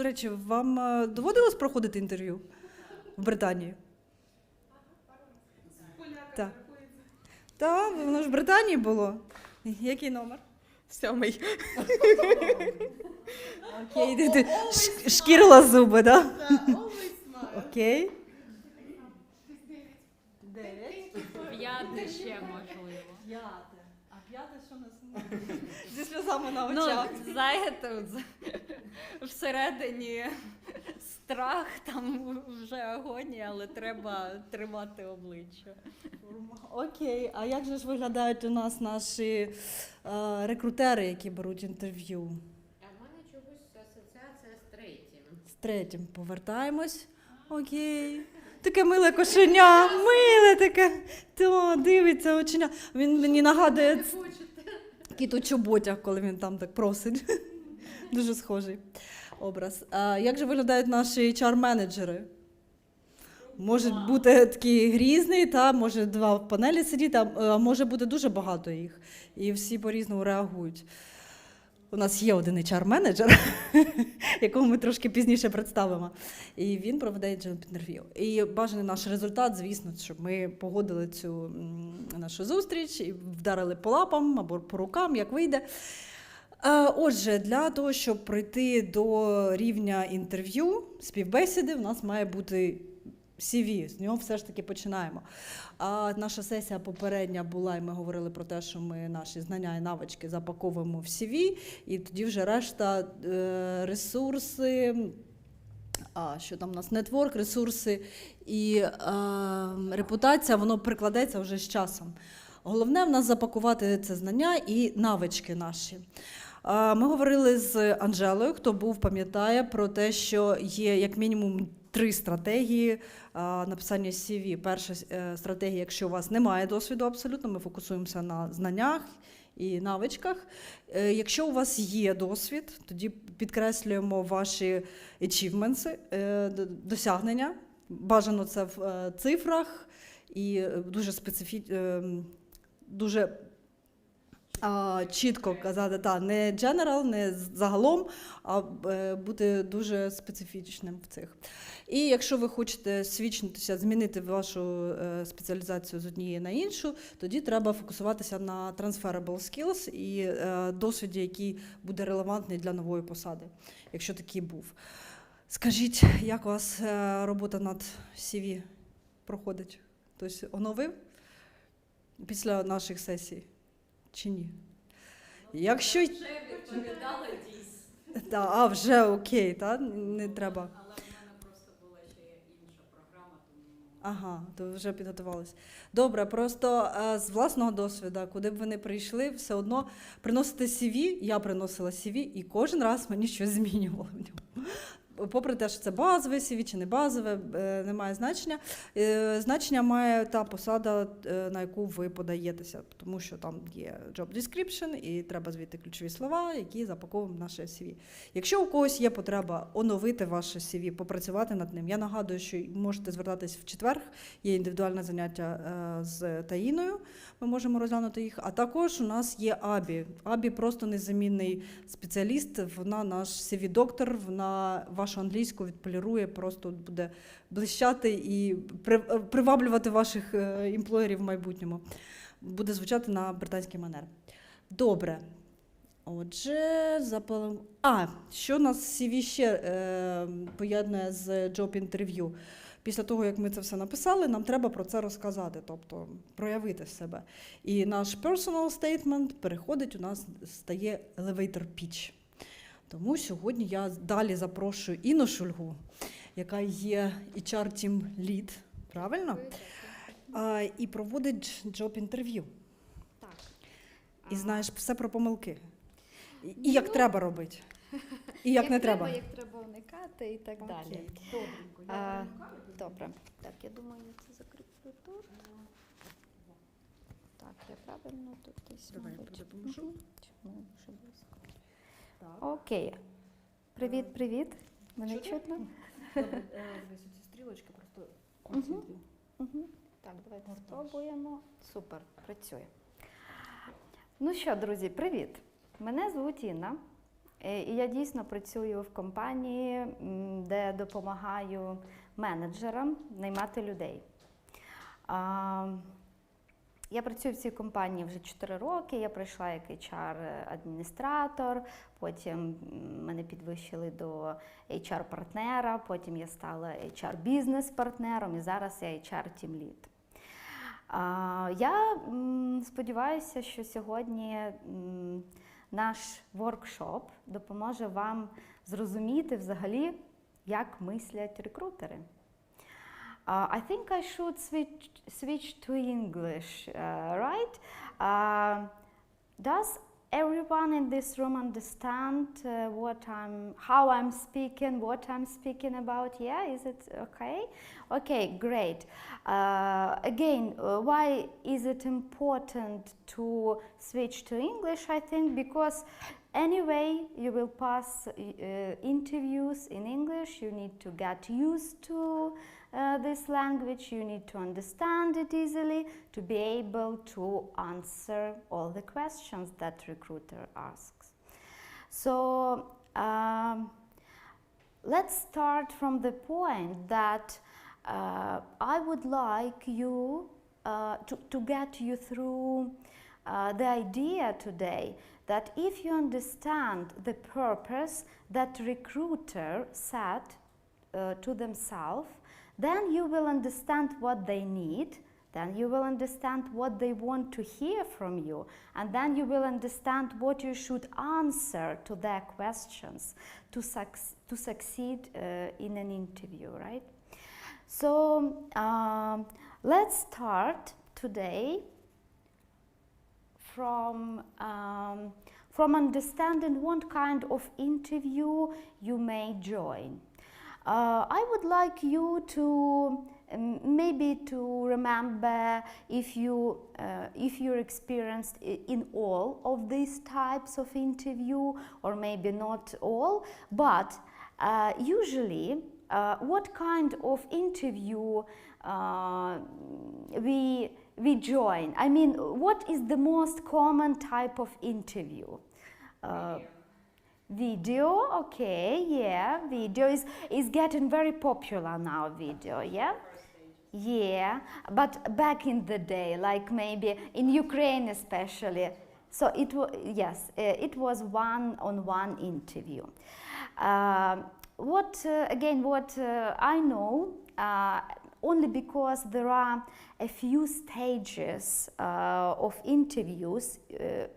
До речі, вам доводилось проходити інтерв'ю в Британії? Так. Так, воно ж в Британії було. Який номер? 7-й. Окей, ти шкірила зуби, так? Окей. 9. П'яте ще можливо. П'яте. А п'яте що нас? Зі сльозами на очах. Ну, знаєте, всередині страх, там вже агонія, але треба тримати обличчя. Окей, а як же ж виглядають у нас наші рекрутери, які беруть інтерв'ю? А в мене чогось асоціація з третім. З третім повертаємось. Окей. Таке миле кошеня, миле таке. То, дивиться оченя. Він мені нагадує кіт у чоботях, коли він там так просить. Дуже схожий образ. А як же виглядають наші HR-менеджери? Може бути такий грізний, та, може два в панелі сидіти, а може бути дуже багато їх. І всі по-різному реагують. У нас є один HR-менеджер, якого ми трошки пізніше представимо. І він проведе інтерв'ю. І бажаний наш результат, звісно, щоб ми погодили цю нашу зустріч і вдарили по лапам або по рукам, як вийде. Отже, для того, щоб пройти до рівня інтерв'ю, співбесіди, в нас має бути CV, з нього все ж таки починаємо. А наша сесія попередня була, і ми говорили про те, що ми наші знання і навички запаковуємо в CV, і тоді вже решта ресурси, що там у нас, нетворк, ресурси і репутація, воно прикладеться вже з часом. Головне в нас запакувати це знання і навички наші. Ми говорили з Анжелою, хто був, пам'ятає про те, що є як мінімум 3 стратегії написання CV. Перша стратегія, якщо у вас немає досвіду абсолютно, ми фокусуємося на знаннях і навичках. Якщо у вас є досвід, тоді підкреслюємо ваші achievements, досягнення. Бажано це в цифрах і дуже чітко казати, не general, не загалом, а бути дуже специфічним в цих. І якщо ви хочете свідчитися, змінити вашу спеціалізацію з однієї на іншу, тоді треба фокусуватися на transferable skills і досвіді, який буде релевантний для нової посади, якщо такий був. Скажіть, як у вас робота над CV проходить? Тобто оновив після наших сесій? Чи ні? Якщо... Вже відповідала дійсно. Вже окей, не треба. Але в мене просто була ще інша програма, тому... Ага, то вже підготувалися. Добре, просто з власного досвіду, куди б ви не прийшли, все одно приносите CV, я приносила CV, і кожен раз мені щось змінювало в ньому. Попри те, що це базове CV чи не базове, не має значення. Значення має та посада, на яку ви подаєтеся, тому що там є job description і треба звідти ключові слова, які запаковуємо в наше CV. Якщо у когось є потреба оновити ваше CV, попрацювати над ним, я нагадую, що можете звертатись в четвер, є індивідуальне заняття з Таїною, ми можемо розглянути їх, а також у нас є Абі. Абі просто незамінний спеціаліст, вона наш CV-доктор, вона вашу англійську відполірує, просто буде блищати і приваблювати ваших імплоєрів в майбутньому. Буде звучати на британський манер. Добре. Отже, що нас CV ще поєднує з job-інтерв'ю? Після того, як ми це все написали, нам треба про це розказати, тобто проявити себе. І наш personal statement переходить, у нас стає elevator pitch. Тому сьогодні я далі запрошую Інну Шульгу, яка є HR-team lead, правильно? І проводить job-інтерв'ю. Так. І знаєш все про помилки. І як треба робити. І як не треба. Як треба уникати і так далі. Добре. Так, я думаю, я це закріплю тут. Так, я правильно тут десь. Давай, я допоможу. Чому близько? Окей. Привіт. Мене чутно? Дивись, ці стрілочки просто освітлі. Так, давайте спробуємо. Супер, працює. Ну що, друзі, привіт. Мене звуть Інна. Я дійсно працюю в компанії, де допомагаю менеджерам наймати людей. Я працюю в цій компанії вже 4 роки, я пройшла як HR-адміністратор, потім мене підвищили до HR-партнера, потім я стала HR-бізнес-партнером і зараз я HR-тімлід. Я сподіваюся, що сьогодні наш воркшоп допоможе вам зрозуміти взагалі, як мислять рекрутери. I think I should switch to English, right? Does everyone in this room understand how I'm speaking, what I'm speaking about? Yeah, is it okay? Okay, great. Again, why is it important to switch to English? I think because anyway, you will pass interviews in English. You need to get used to this language. You need to understand it easily to be able to answer all the questions that recruiter asks. So let's start from the point that I would like you to get you through the idea today that if you understand the purpose that recruiter set to themselves, then you will understand what they need, then you will understand what they want to hear from you, and then you will understand what you should answer to their questions to succeed in an interview, right? So let's start today from understanding what kind of interview you may join. I would like you to maybe to remember if you're experienced in all of these types of interview, or maybe not all, but usually what kind of interview we join. I mean, what is the most common type of interview? Video, okay, yeah, video is getting very popular now, video, yeah? Yeah, but back in the day, like maybe in Ukraine especially, so it was one-on-one interview. What I know, only because there are a few stages of interviews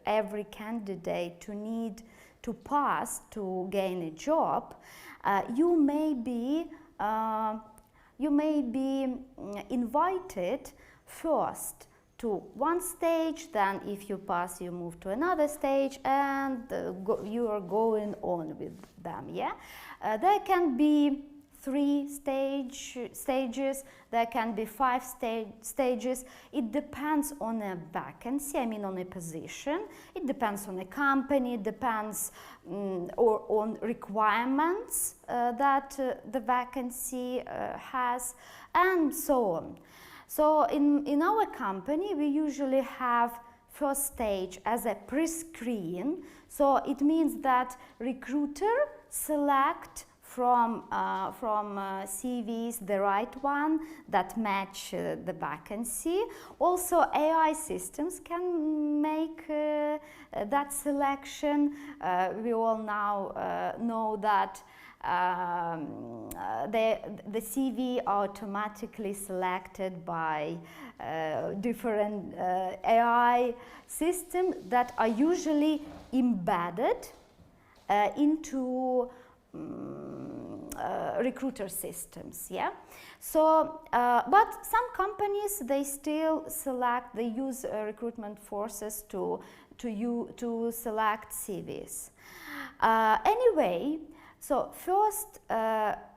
every candidate need to pass to gain a job, you may be invited first to one stage, then if you pass you move to another stage, and you are going on with them, yeah? There can be 3 stages, there can be 5 stages. It depends on a vacancy, I mean on a position. It depends on a company, it depends or on requirements that the vacancy has, and so on. So in our company, we usually have first stage as a pre-screen. So it means that recruiter select from CVs the right one that match the vacancy. Also AI systems can make that selection. We all now know that the CV automatically selected by different AI systems that are usually embedded into recruiter systems, yeah? So, but some companies, they still they use recruitment forces to select CVs. Anyway, so first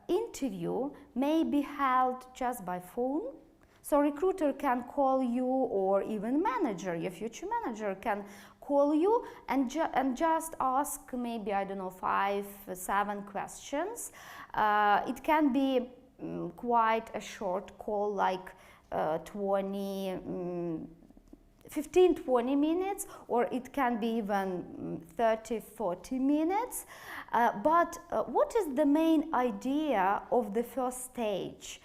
interview may be held just by phone. So recruiter can call you, or even manager, your future manager can call you and just ask maybe, I don't know, 5-7 questions. It can be quite a short call, like 20 15-20 minutes, or it can be even 30-40 minutes. But what is the main idea of the first stage?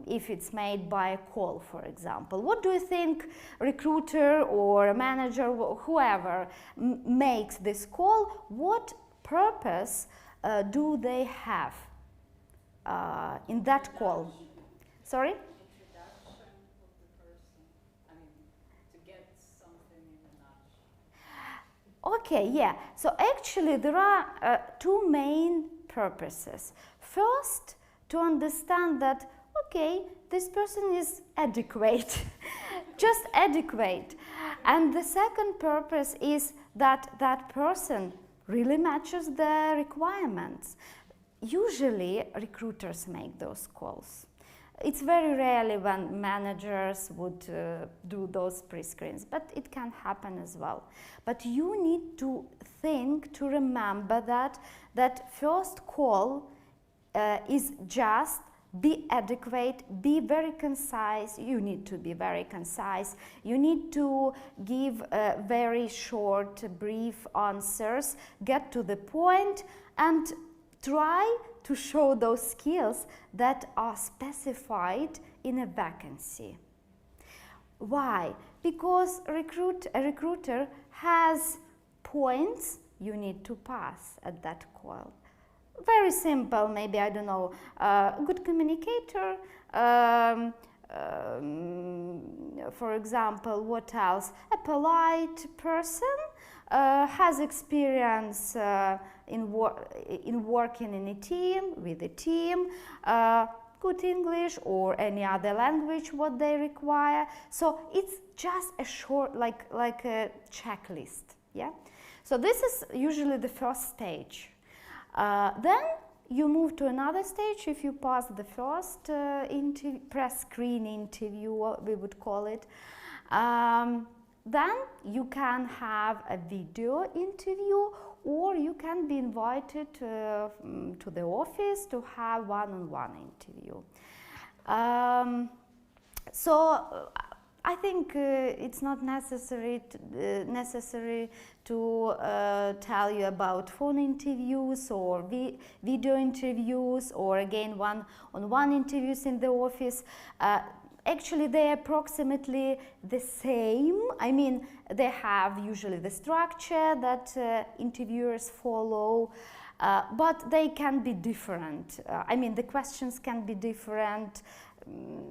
If it's made by a call, for example. What do you think recruiter or a manager, whoever makes this call, what purpose do they have in that call? Sorry? Introduction of the person, I mean, to get something in a nutshell. Okay, yeah. So actually there are two main purposes. First, to understand that, okay, this person is adequate, just adequate. And the second purpose is that that person really matches the requirements. Usually recruiters make those calls. It's very rarely when managers would do those pre-screens, but it can happen as well. But you need to think, to remember that first call is just be adequate, be very concise. You need to be very concise. You need to give very short, brief answers, get to the point, and try to show those skills that are specified in a vacancy. Why? Because a recruiter has points you need to pass at that call. Very simple, maybe, I don't know, good communicator, for example, what else? A polite person, has experience in working in a team, with a team, good English or any other language what they require. So it's just a short, like a checklist, yeah? So this is usually the first stage. Then you move to another stage if you pass the first pre-screen interview, we would call it. Then you can have a video interview, or you can be invited to the office to have one-on-one interview. So I think it's not necessary to tell you about phone interviews or video interviews, or again one-on-one interviews in the office. Actually, they're approximately the same. I mean, they have usually the structure that interviewers follow, but they can be different. I mean, the questions can be different.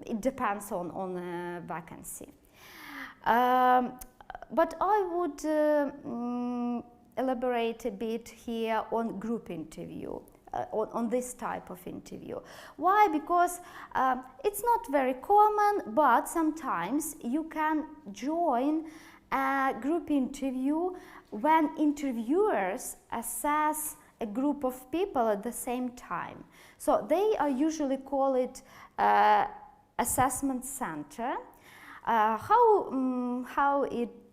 It depends on a vacancy. But I would elaborate a bit here on group interview. On this type of interview. Why? Because it's not very common, but sometimes you can join a group interview when interviewers assess a group of people at the same time. So they are usually call it assessment center. How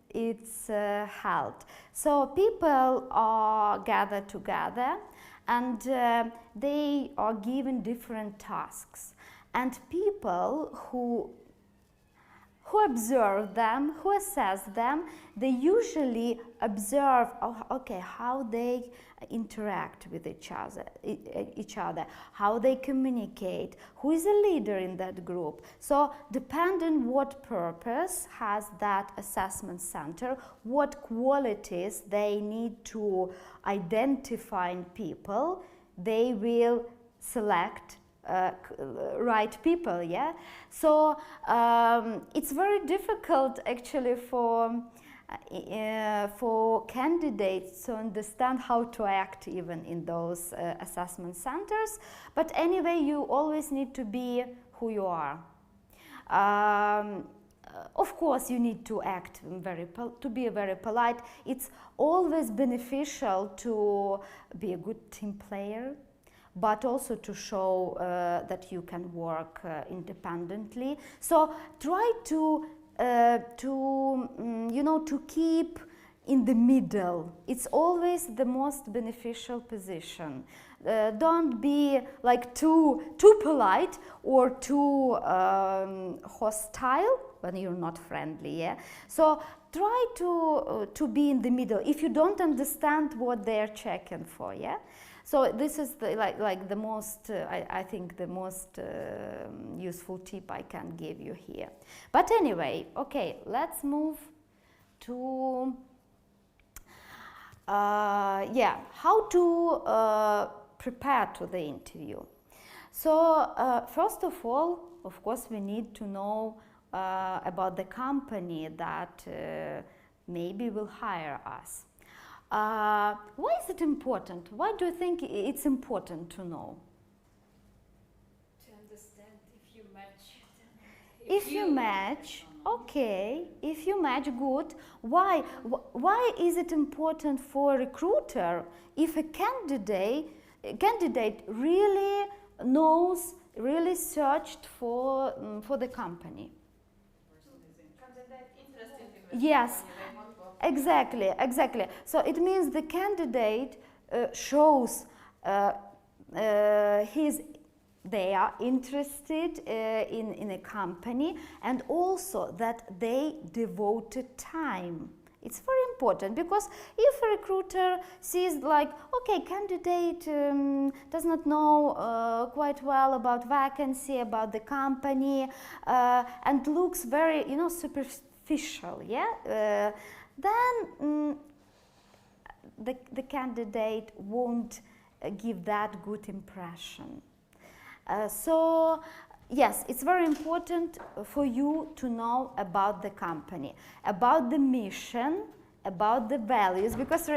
it's held. So people are gathered together, and they are given different tasks, and people who observe them, who assess them, they usually observe, okay, how they interact with each other, how they communicate, who is a leader in that group. So depending what purpose has that assessment center, what qualities they need to identify in people, they will select right people, yeah? So it's very difficult actually for candidates to understand how to act even in those assessment centers. But anyway, you always need to be who you are. Of course, you need to act to be very polite. It's always beneficial to be a good team player, but also to show that you can work independently. So try to keep in the middle. It's always the most beneficial position. don't be like too polite or too hostile when you're not friendly. Yeah. So try to be in the middle if you don't understand what they're checking for. Yeah. So this is the most, I think the most useful tip I can give you here. But anyway, okay, let's move to how to prepare to the interview. So first of all, of course, we need to know about the company that maybe will hire us. Why is it important? Why do you think it's important to know? To understand if you match. If you match, okay. If you match, good. Why is it important for a recruiter if a candidate really knows, really searched for the company? Yes. Exactly. So it means the candidate shows they are interested in a company, and also that they devoted time. It's very important, because if a recruiter sees like, okay, candidate does not know quite well about vacancy, about the company, and looks very, superficial, yeah, then the candidate won't give that good impression. So yes, it's very important for you to know about the company, about the mission, about the values, because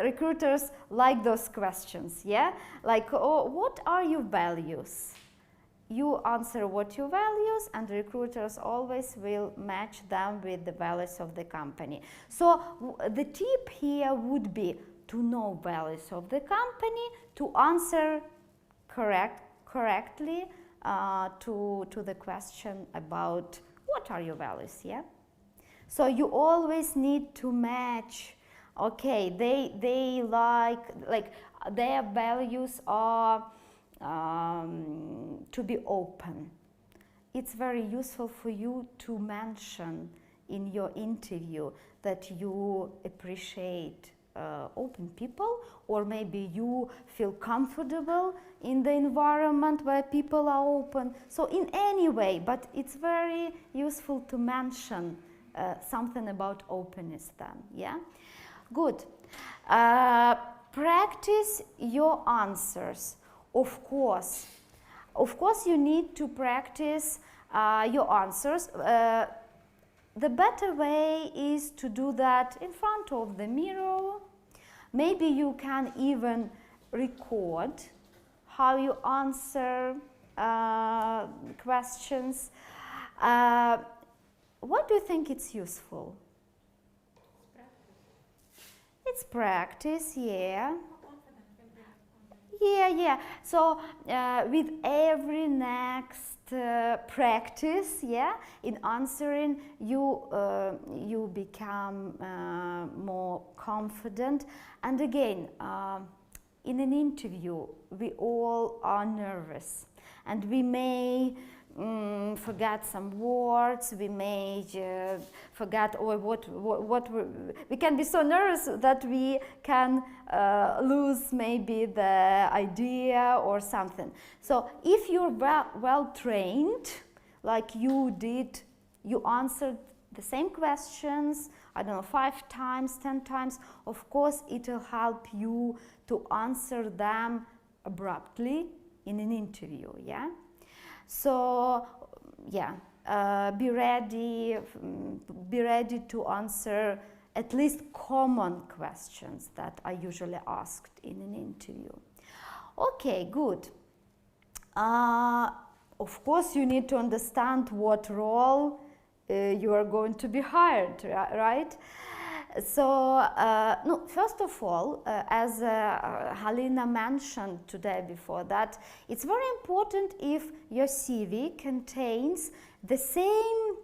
recruiters like those questions, yeah? Like, oh, what are your values? You answer what your values, and recruiters always will match them with the values of the company. So the tip here would be to know values of the company, to answer correctly to the question about what are your values, yeah? So you always need to match. Okay, they like their values are to be open. It's very useful for you to mention in your interview that you appreciate open people, or maybe you feel comfortable in the environment where people are open. So in any way, but it's very useful to mention something about openness then, yeah? Good. Practice your answers. Of course, you need to practice your answers. The better way is to do that in front of the mirror. Maybe you can even record how you answer questions. What do you think it's useful? It's practice, yeah. Yeah. So with every next practice, yeah, in answering, you become more confident. And again, in an interview, we all are nervous, and we may forget some words. We may forget, or we can be so nervous that we can lose maybe the idea or something. So if you're well trained, like you did, you answered the same questions, I don't know, 5 times, 10 times, of course it will help you to answer them abruptly in an interview, yeah? So, yeah, be ready to answer at least common questions that are usually asked in an interview. Okay, good. Of course, you need to understand what role you are going to be hired, right? So, no, first of all, as Halina mentioned today before, that it's very important if your CV contains the same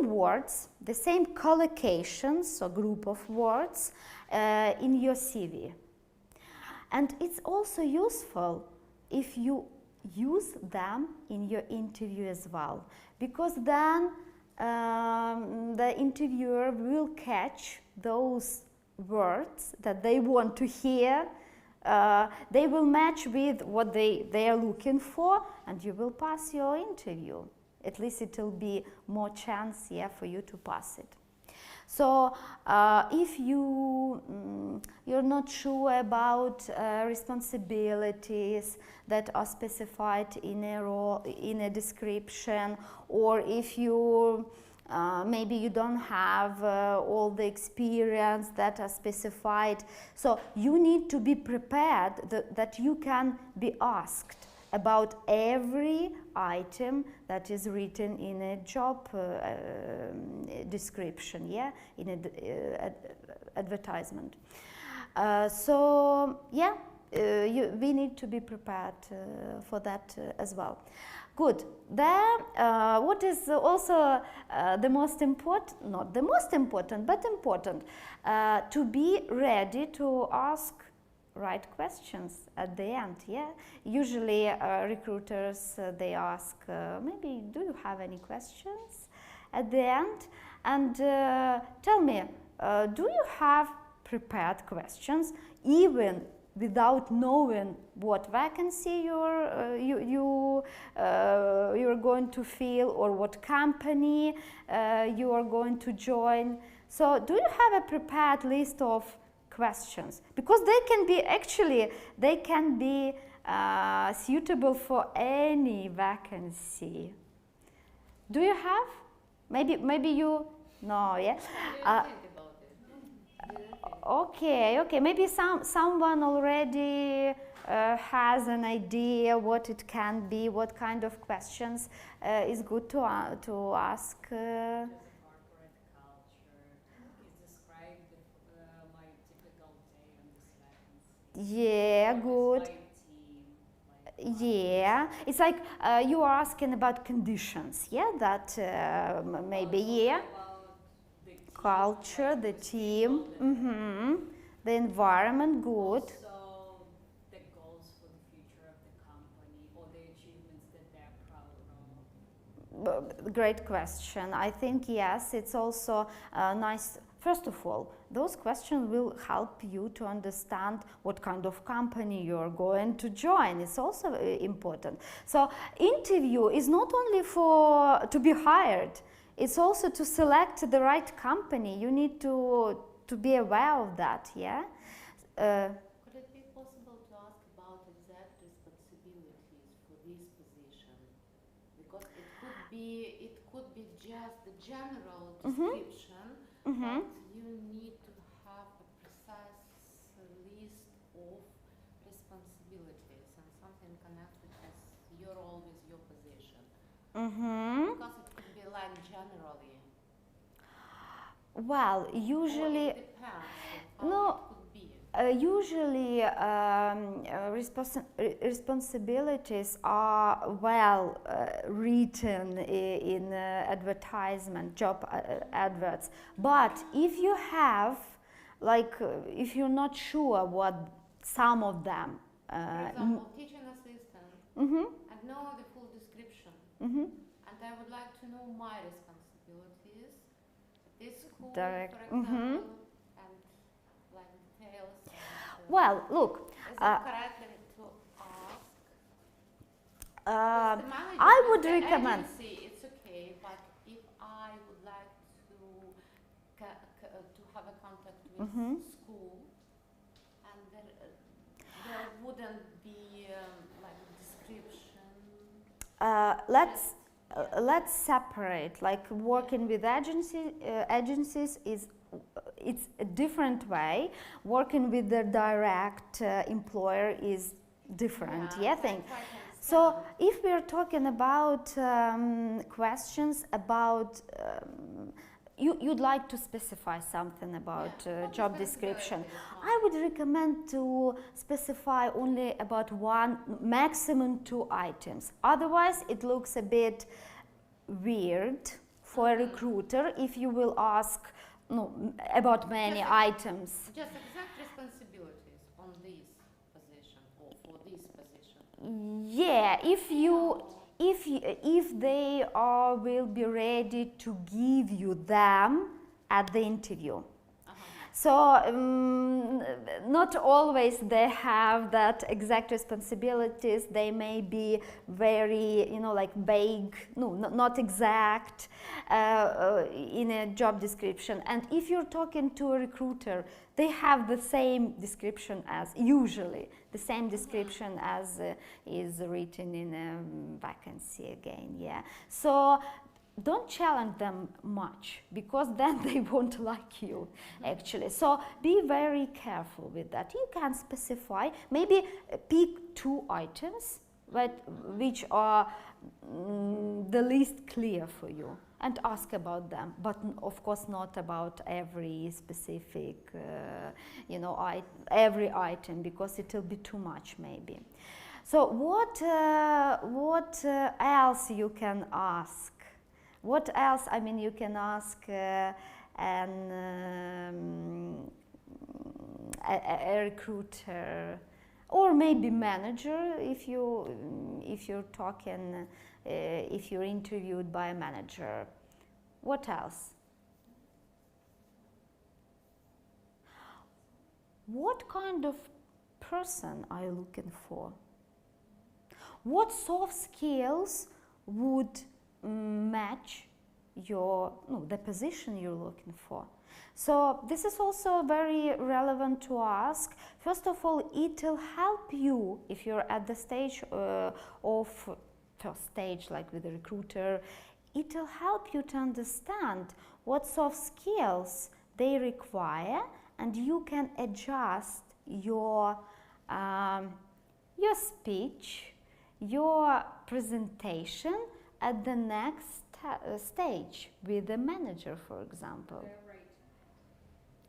words, the same collocations, so group of words in your CV. And it's also useful if you use them in your interview as well, because then the interviewer will catch those words that they want to hear. They will match with what they are looking for, and you will pass your interview. At least it will be more chance, yeah, for you to pass it. So if you're not sure about responsibilities that are specified in a description, or if you maybe you don't have all the experience that are specified, so you need to be prepared that you can be asked about every item that is written in a job description, yeah, in an advertisement. So yeah, we need to be prepared for that as well. Good. There, what is also the most important, not the most important, but important, to be ready to ask right questions at the end, yeah. Usually recruiters, they ask, maybe, do you have any questions at the end? And tell me, do you have prepared questions even without knowing what vacancy you're going to fill, or what company you are going to join? So do you have a prepared list of questions? Because they can be suitable for any vacancy. Do you have? Maybe you, no, yeah. Okay. Maybe someone already has an idea what it can be, what kind of questions is good to ask. Corporate culture is described my typical day on this vacancy. Yeah, What good. is my team? Yeah, it's like you are asking about conditions, yeah, that maybe, yeah. About the team, Culture, the with team, people the environment, good. Also, the goals for the future of the company, or the achievements that they're proud of. Great question. I think yes, it's also nice. First of all, those questions will help you to understand what kind of company you're going to join. It's also important. So interview is not only to be hired, it's also to select the right company. You need to be aware of that, yeah? Could it be possible to ask about exact responsibilities for this position? Because it could be just the general description, but you need to have a precise list of responsibilities and something connected as your role with your position. Because it could be like generally. Well, usually, Or it depends on how no. it could be. Usually responsibilities are well written in advertisement, job adverts. But if you have, like, if you're not sure what some of them, For example, teaching assistant, and know the full description. And I would like to know my responsibilities at this school, Direct. for example, and like details. well, look, Is it correct to ask? I The manager would of the recommend. agency, it's okay, but if I would like to have a contact with school, and there wouldn't be like description. Let's separate. Like working with agencies is it's a different way. Working with the direct employer is different. Yeah, thing. So if we are talking about questions about you'd like to specify something about job description, I would recommend to specify only about one, maximum 2 items. Otherwise, it looks a bit weird for a recruiter if you will ask about many items. Just exact responsibilities on this Yeah, if they will be ready to give you them at the interview. So not always they have that exact responsibilities. They may be very, like vague, not exact in a job description. And if you're talking to a recruiter, they have the same description as usually the same description as is written in a vacancy again. Yeah. So don't challenge them much, because then they won't like you actually. So be very careful with that. You can specify, maybe pick 2 items which are the least clear for you, and ask about them, but of course not about every specific every item, because it will be too much maybe. So what else you can ask? What else? I mean, you can ask a recruiter, or maybe manager if you're talking if you're interviewed by a manager. What else? What kind of person are you looking for? What soft skills would match the position you're looking for? So this is also very relevant to ask. First of all, it will help you if you're at the stage of first stage, like with a recruiter. It will help you to understand what soft skills they require, and you can adjust your speech, your presentation at the next stage with the manager, for example. They're rating.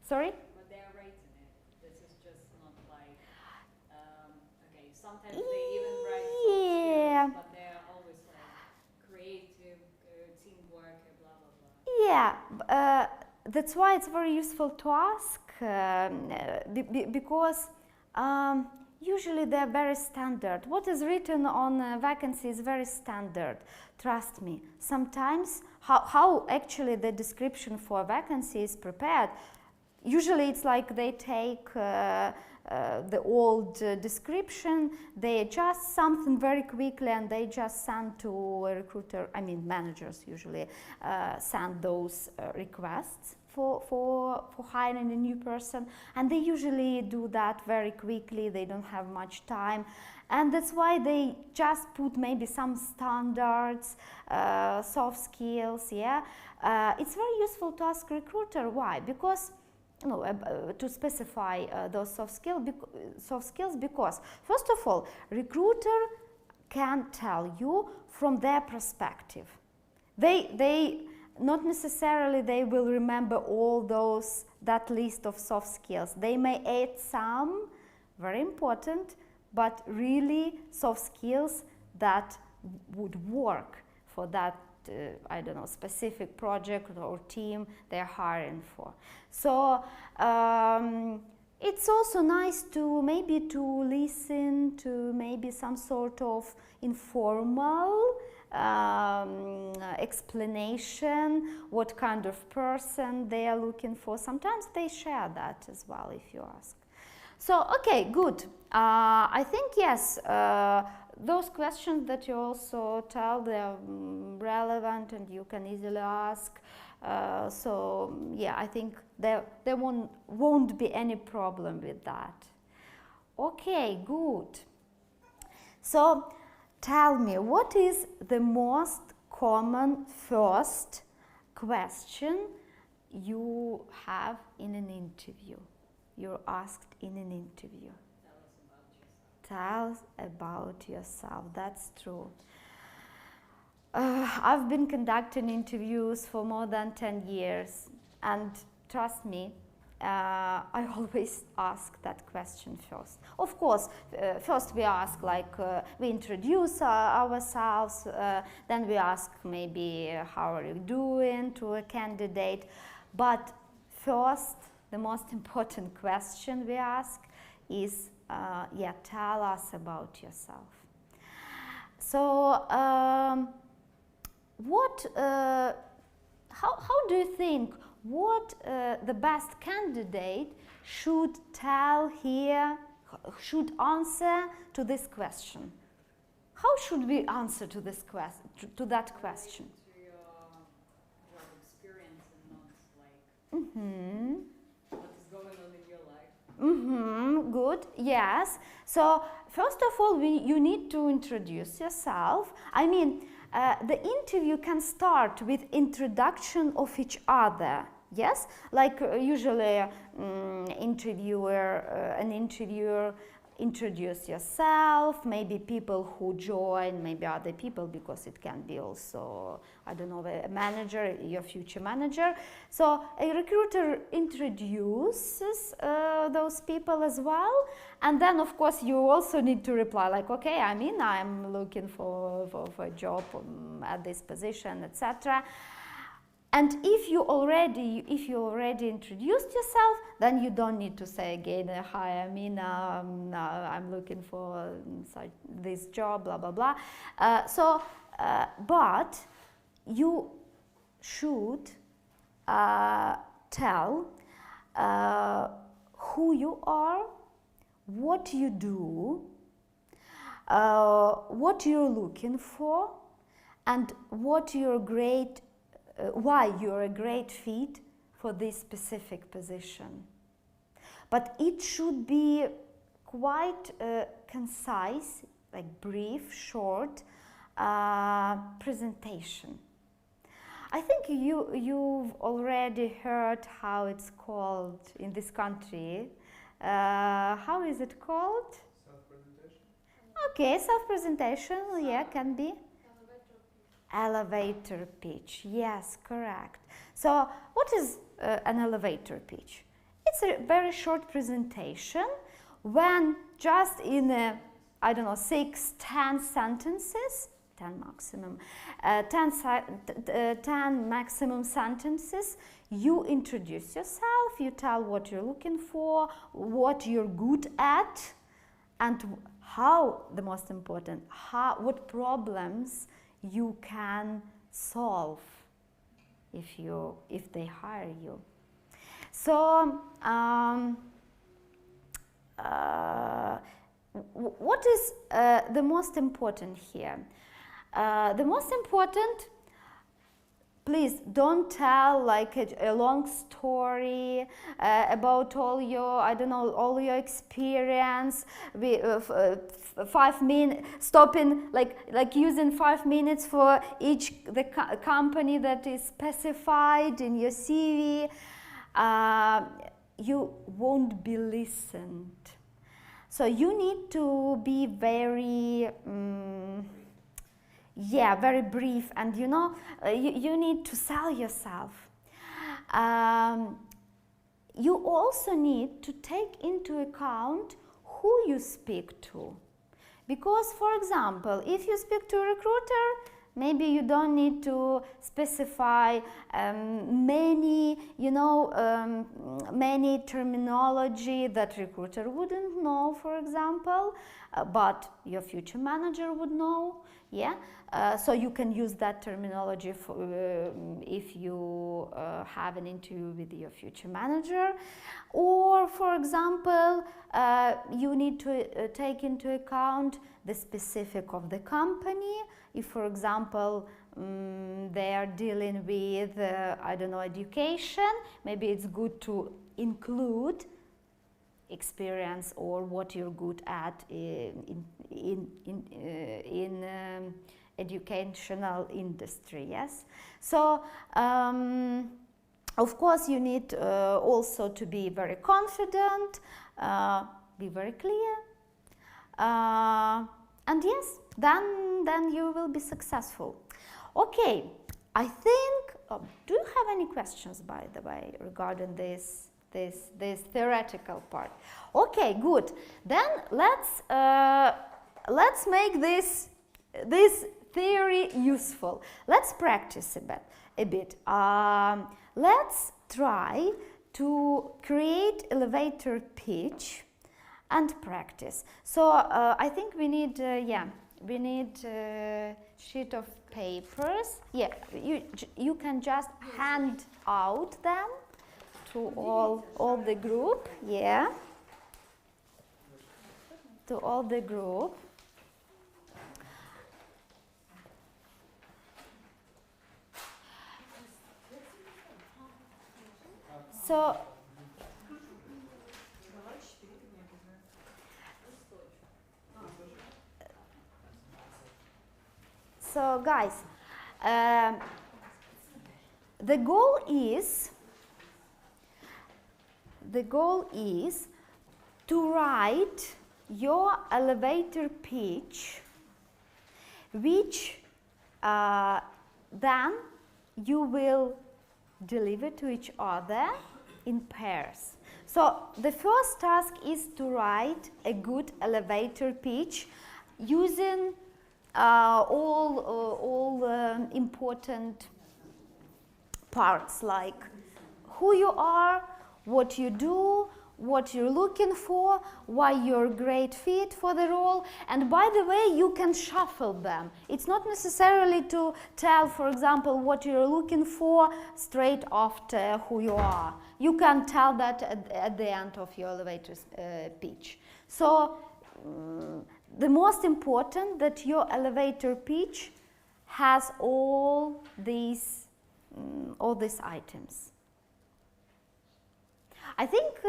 Sorry? But they're rating it. This is just not like, okay, sometimes they even write Yeah. soft skills, but they're always like creative, teamwork, blah, blah, blah. Yeah, that's why it's very useful to ask, because usually they're very standard. What is written on a vacancy is very standard. Trust me. Sometimes how actually the description for a vacancy is prepared, usually it's like they take the old description, they adjust something very quickly, and they just send to a recruiter, I mean managers usually send those requests for hiring a new person, and they usually do that very quickly. They don't have much time, and that's why they just put maybe some standards, soft skills. Yeah, it's very useful to ask recruiter why, because to specify those soft skills, because first of all, recruiter can tell you from their perspective. They not necessarily they will remember all that list of soft skills. They may add some, very important, but really soft skills that would work for that specific project or team they're hiring for. So it's also nice to maybe listen to maybe some sort of informal explanation, what kind of person they are looking for. Sometimes they share that as well if you ask. So, okay, good. I think, yes, those questions that you also tell, they're relevant and you can easily ask. So, yeah, I think there won't be any problem with that. Okay, good. So, tell me, what is the most common first question you have in an interview? You're asked in an interview. Tell us about yourself. That's true. I've been conducting interviews for more than 10 years, and trust me, I always ask that question first. Of course, first we ask, we introduce ourselves, then we ask maybe how are you doing to a candidate, but first, the most important question we ask is, tell us about yourself. So, how do you think what the best candidate should tell here, should answer to this question? How should we answer to this to that question? To your job experience and not like what is going on in your life. Good, yes. So, first of all, you need to introduce yourself. I mean, the interview can start with introduction of each other. Yes, like usually an interviewer introduce yourself, maybe people who join, maybe other people, because it can be also, I don't know, a manager, your future manager. So a recruiter introduces those people as well, and then of course you also need to reply like, okay, I mean, I'm looking for a job at this position, etc. And if you already introduced yourself, then you don't need to say again, hi, I mean, I'm looking for this job, blah, blah, blah. But you should tell who you are, what you do, what you're looking for, and what you're why you're a great fit for this specific position. But it should be quite concise, like brief, short presentation. I think you've already heard how it's called in this country. How is it called? Self-presentation. Okay, self-presentation, yeah, can be. Elevator pitch, yes, correct. So what is an elevator pitch? It's a very short presentation when just in, I don't know, 6-10 sentences, 10 maximum, 10 maximum sentences, you introduce yourself, you tell what you're looking for, what you're good at, and how, the most important, what problems you can solve if they hire you. So what is the most important here? The most important, please don't tell like a long story about all your experience. 5 minutes, stopping like using 5 minutes for each company that is specified in your CV. You won't be listened. So you need to be very very brief, and you need to sell yourself. You also need to take into account who you speak to. Because, for example, if you speak to a recruiter, maybe you don't need to specify many terminology that recruiter wouldn't know, for example, but your future manager would know. Yeah, so you can use that terminology if you have an interview with your future manager. Or, for example, you need to take into account the specific of the company. If, for example, they are dealing with, education, maybe it's good to include experience or what you're good at in educational industry. Yes, so of course you need also to be very confident, be very clear, and yes, then you will be successful. Okay, I think. Do you have any questions, by the way, regarding this theoretical part? Okay, good. Then let's make this theory useful. Let's practice a bit. Let's try to create elevator pitch and practice. So I think we need we need a sheet of papers. Yeah, you can just hand out them to all the group. Yeah, to all the group. So guys, the goal is to write your elevator pitch, which then you will deliver to each other in pairs. So the first task is to write a good elevator pitch using all important parts, like who you are, what you do, what you're looking for, why you're a great fit for the role. And by the way, you can shuffle them. It's not necessarily to tell, for example, what you're looking for straight after who you are. You can tell that at the end of your elevator pitch. So the most important that your elevator pitch has all these items. I think,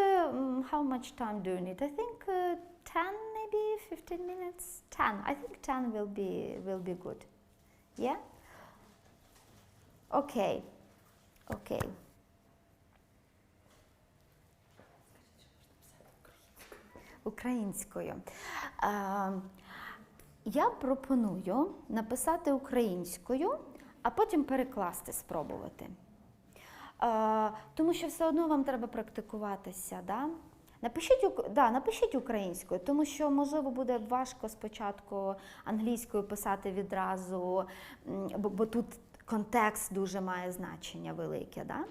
how much time do you need? I think 10, maybe 15 minutes. 10. I think 10 will be good. Yeah. Okay. Okay. Українською. Я пропоную написати українською, а потім перекласти, спробувати. Тому що все одно вам треба практикуватися. Да? Напишіть українською, тому що, можливо, буде важко спочатку англійською писати відразу, бо тут контекст дуже має значення велике. Да?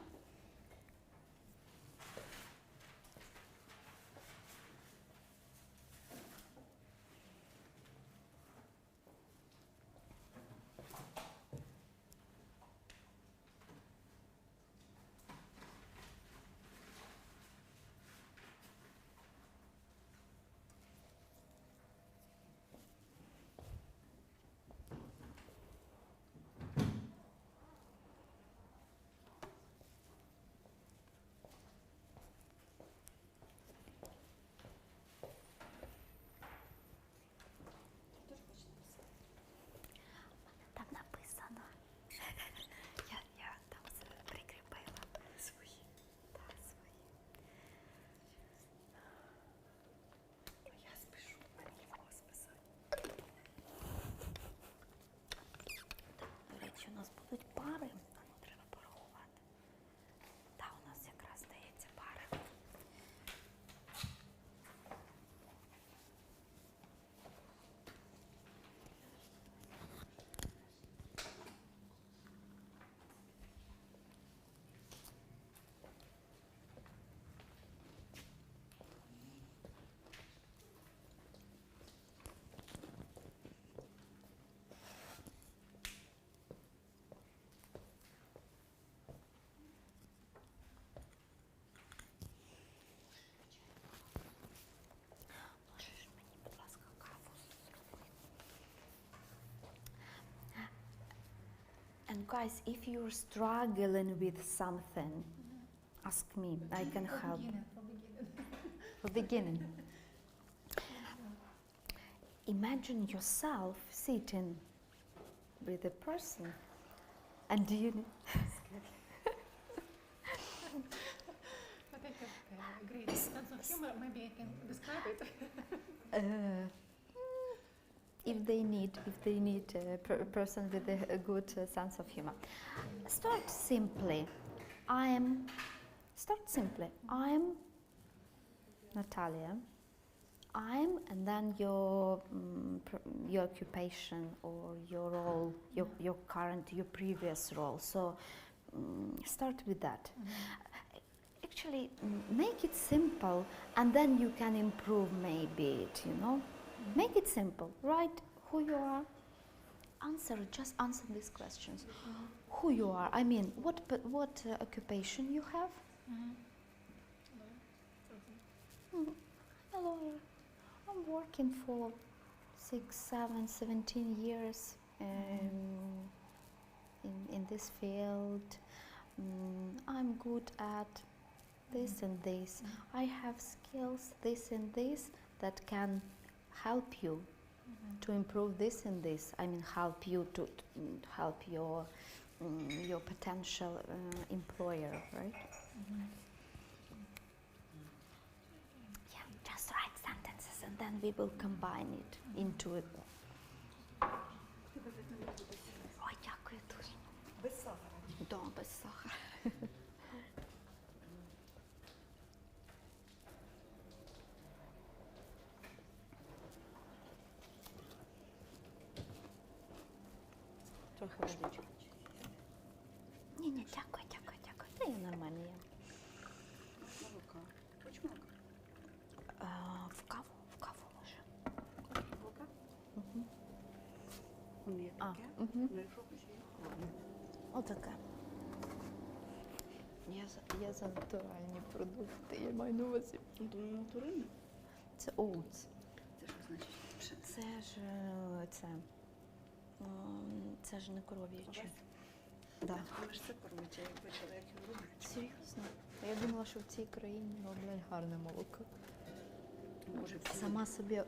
У нас будуть пари, треба порахувати. Так, у нас якраз здається пари. And guys, if you're struggling with something, ask me, I can help. For beginning. Imagine yourself sitting with a person, and do you know? But I have a great sense of humor, maybe I can describe it. If they need a person with a good sense of humor. Start simply. I'm Natalia. And then your occupation or your role, your previous role. So start with that. Actually, make it simple, and then you can improve maybe it, you know. Make it simple. Write who you are. Just answer these questions. Who you are, I mean, what occupation you have? A lawyer. I'm working for 6, 7, 17 years in this field. I'm good at this and this. I have skills, this and this, that can help you to improve this and this. I mean, help you to help your potential employer, right? Yeah, just write sentences and then we will combine it into it. Ой, дякую дуже. Без сахара. Да, без сахара. Трохи водички. Ні, дякую. Та я нормально є. Молока. Хоч молока? В каву може. Молока? Мгм. У мене А, таке. мгм. Ну, якщо хочеш, є холодне. Отаке. Я за натуральні продукти, я маю на увазі. Думаю, натуральне? Це oats. Це що значить? Це ж не коров'яче. Да. Але ж це коров'яче, я бачила, як його роблять. Серйозно? Я думала, що в цій країні роблять гарне молоко. Може, Сама собі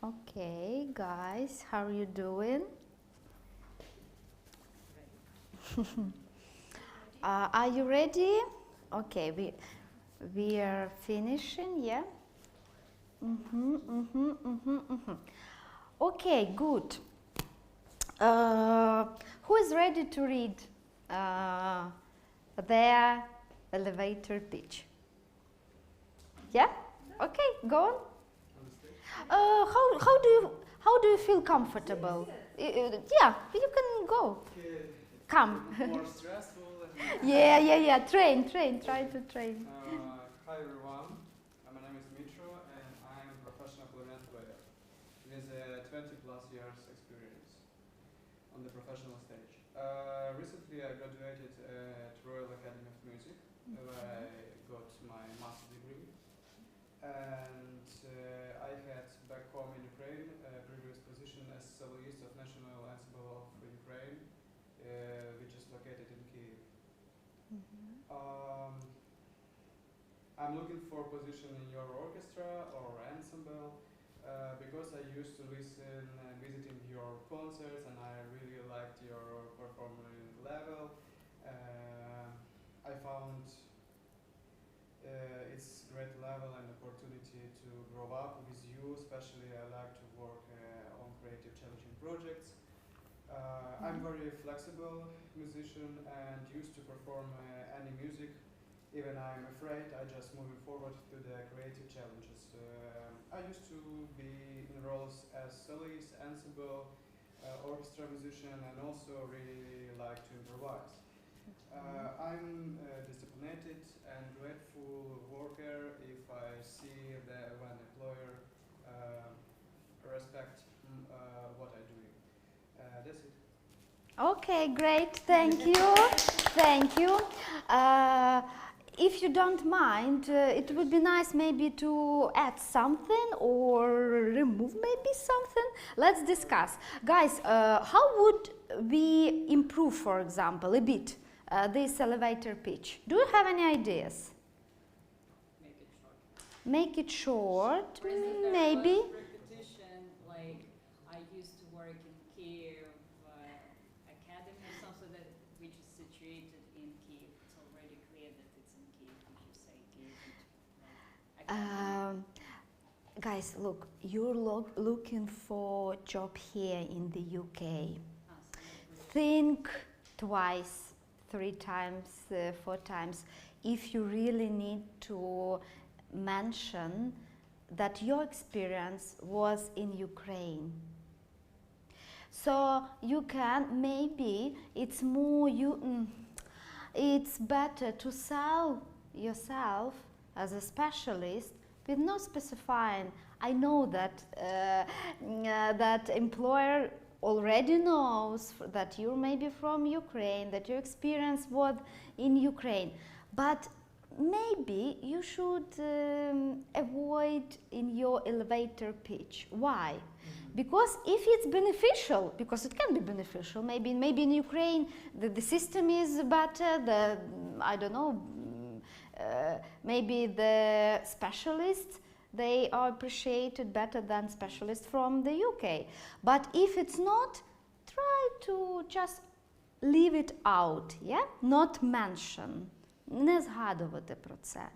Okay, guys, how are you doing? Are you ready? Okay, we are finishing, yeah? Okay, good. Who is ready to read their elevator pitch? Yeah? Okay, go on. How do you feel comfortable? Yeah, you can go. Come. More stressful. Yeah. Train. Try to train. Hi everyone. My name is Mitro and I am a professional clarinet player with 20 plus years experience on the professional stage. Recently I graduated at Royal Academy of Music where I got my master's degree, and I had back home in Ukraine a previous position as soloist of National Ensemble of Ukraine, which is located in Kyiv. I'm looking for a position in your orchestra or ensemble because I used to listen and visiting your concerts and I really liked your performing level. I found it's great level and opportunity to grow up with you, especially I like to work on creative challenging projects. I'm very flexible musician and used to perform any music. Even I'm afraid, I just moving forward to the creative challenges. I used to be in roles as soloist, ensemble, orchestra musician, and also really like to improvise. I'm disciplined and grateful worker if I see that when employer respect what I do. That's it. Okay, great. Thank you. Thank you. If you don't mind, it would be nice maybe to add something or remove maybe something. Let's discuss. Guys, how would we improve, for example, a bit this elevator pitch? Do you have any ideas? Make it short. Make it short, For instance, there maybe. was repetition, like I used to work in Kyiv Academy or something that which is situated in Kyiv. It's already clear that it's in Kyiv. We should say Kyiv. Academy. Guys, look, you're looking for job here in the UK. Think twice, 3 times, 4 times if you really need to mention that your experience was in Ukraine. So you can, maybe it's more, it's better to sell yourself as a specialist with no specifying. I know that that employer already knows that you're maybe from Ukraine, that your experience was in Ukraine, but maybe you should avoid in your elevator pitch. Why? Because if it's beneficial, because it can be beneficial, maybe in Ukraine the system is better, I don't know, maybe the specialists, they are appreciated better than specialists from the UK. But if it's not, try to just leave it out, yeah? Not mention. Не згадувати про це.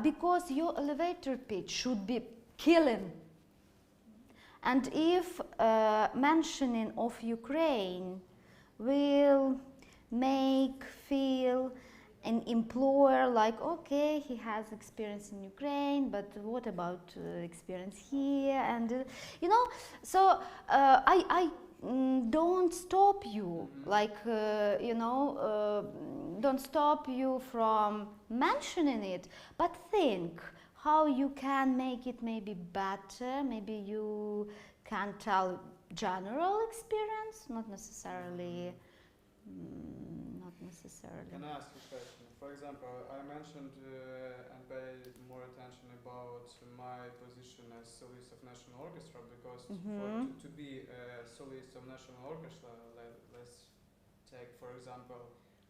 Because your elevator pitch should be killing. And if mentioning of Ukraine will make feel an employer like, okay, he has experience in Ukraine, but what about experience here? And you know, so I don't stop you, like you know, don't stop you from mentioning it, but think how you can make it maybe better. Maybe you can tell general experience, not necessarily. Can I ask you a question? For example, I mentioned and paid more attention about my position as solist of National Orchestra because to be a solist of National Orchestra, let's take for example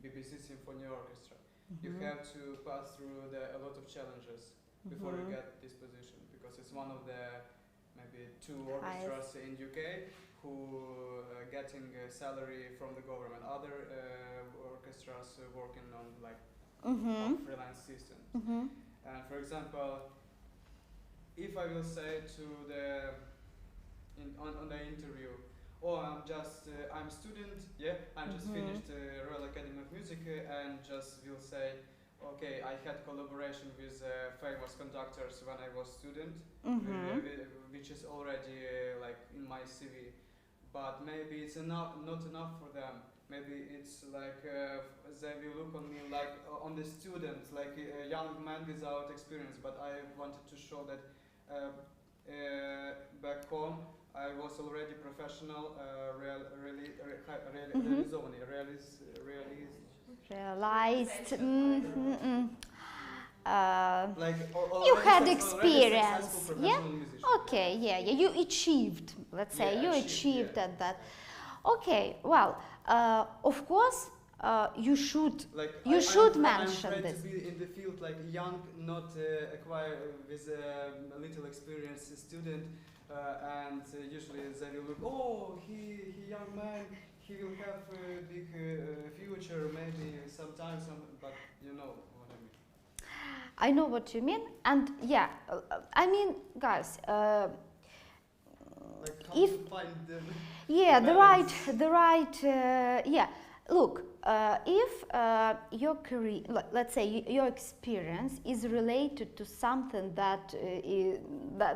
BBC Symphony Orchestra. You have to pass through a lot of challenges before you get this position because it's one of the maybe maybe 2 orchestras in UK who getting a salary from the government. Other orchestras working on like on freelance systems. And for example, if I will say to the on the interview, oh, I'm a student, yeah, I'm just finished Royal Academy of Music, and just will say, okay, I had collaboration with famous conductors when I was student, which is already like in my CV, but maybe it's not enough for them. Maybe it's like they will look on me like on the student, like a young man without experience. But I wanted to show that back home I was already professional, Realized. Like You already had already experience, successful yeah? professional musician. Okay, yeah, you achieved, let's say, Yeah, you achieved, achieved yeah. at that. Okay, well, of course, you should Like mention I'm afraid this. to be in the field like young, not acquire with a little experience student, and usually they will look, oh, he young man, he will have a big future, maybe sometimes, but you know what I mean. I know what you mean, and yeah, I mean, guys, Like how if to find the yeah, balance. yeah. Look, if your career, let's say your experience is related to something that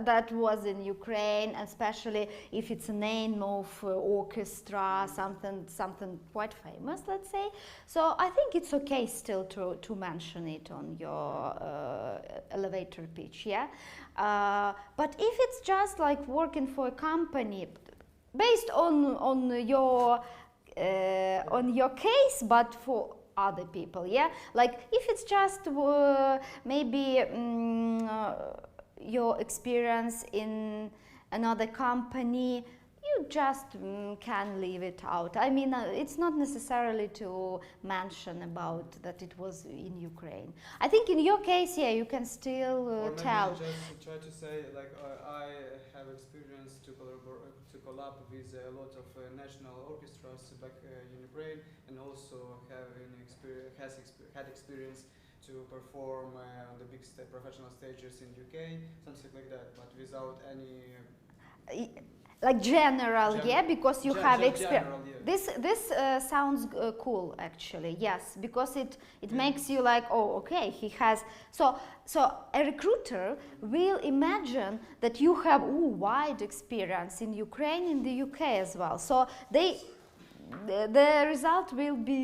that was in Ukraine, especially if it's a name of orchestra, something quite famous, let's say. So I think it's okay still to mention it on your elevator pitch, yeah. But if it's just like working for a company, based on your case, but for other people, yeah, like if it's just maybe your experience in another company, you just can leave it out. I mean, it's not necessarily to mention about that it was in Ukraine. I think in your case, yeah, you can still Or maybe tell. just try to say like I have experience to collab with a lot of national orchestras back in Ukraine, and also had experience to perform on the big professional stages in UK, something like that, but without any. Like general, yeah, because you have experience. Yeah. This sounds cool, actually. Yes, because it makes you like, oh, okay, he has. So a recruiter will imagine that you have wide experience in Ukraine, in the UK as well. So the result will be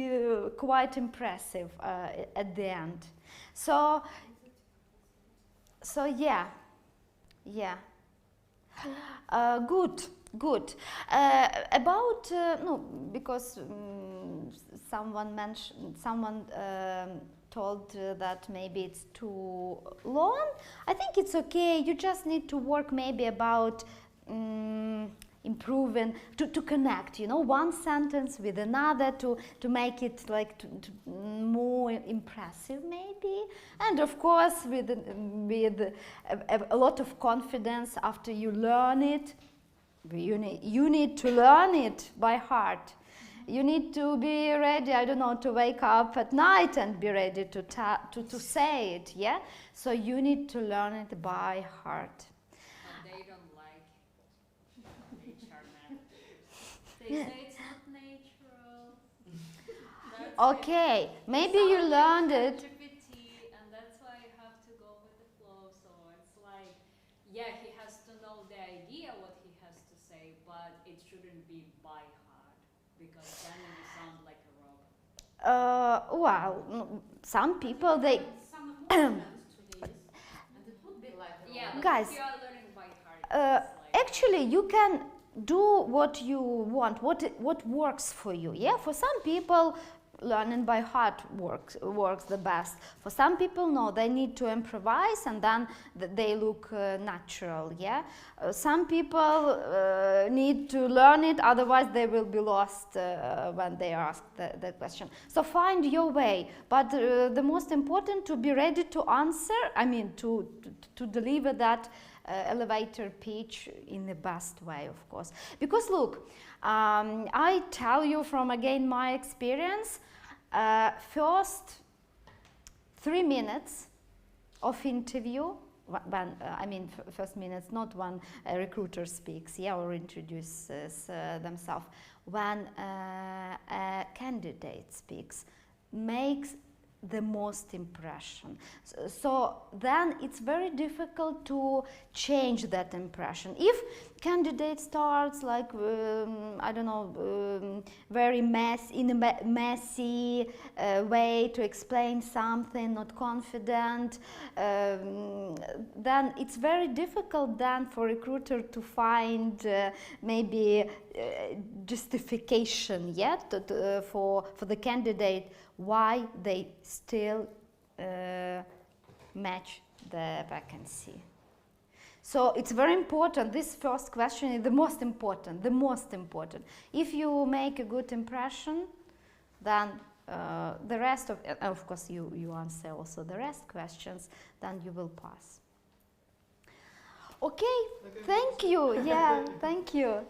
quite impressive at the end. So yeah. Good. About no, because someone told that maybe it's too long. I think it's okay. You just need to work maybe about improving to connect, you know, one sentence with another to make it like more impressive maybe, and of course with a lot of confidence after you learn it. You need to learn it by heart. You need to be ready, I don't know, to wake up at night and be ready to say it, yeah? So you need to learn it by heart. But they don't like HR managers. They say it's not natural. That's Okay, maybe you learned it. LGBT, and that's why you have to go with the flow. So it's like, yeah, he has to know the idea what he has to say, but it shouldn't be by heart, because then you sound like a robot. Well, some people they Some emotions to this, and it would be like a Yeah, robot. but Guys, if you are learning by heart, it's like, actually you can do what you want, what works for you. Yeah, for some people learning by heart works the best. For some people, no, they need to improvise and then they look natural. Yeah, some people need to learn it, otherwise they will be lost when they ask the question. So find your way, but the most important to be ready to answer. I mean, to deliver that elevator pitch in the best way, of course. Because look, I tell you from again my experience, first 3 minutes of interview, when, first minutes, not when a recruiter speaks, or introduces themselves. When a candidate speaks, makes the most impression. So then it's very difficult to change that impression. If candidate starts like, very in a messy way to explain something, not confident, then it's very difficult then for recruiter to find maybe justification yet for the candidate why they still match the vacancy. So it's very important. This first question is the most important. If you make a good impression, then the rest of course you answer also the rest questions, then you will pass. Okay, thank you. Yeah, thank you.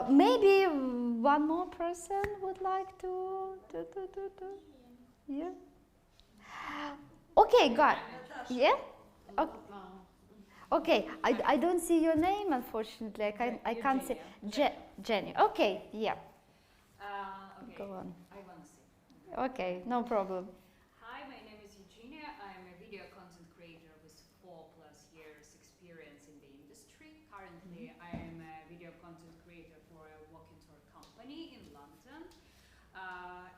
Maybe one more person would like to. Yeah. Okay, got. Yeah. Okay. Okay, I don't see your name, unfortunately. I can't see. Jenny. Okay, yeah. Okay. Go on. I want to see. Okay, no problem. Hi, my name is Eugenia. I'm a video content creator with 4+ years experience in the industry. Currently, I am a video content creator for a walking tour company in London.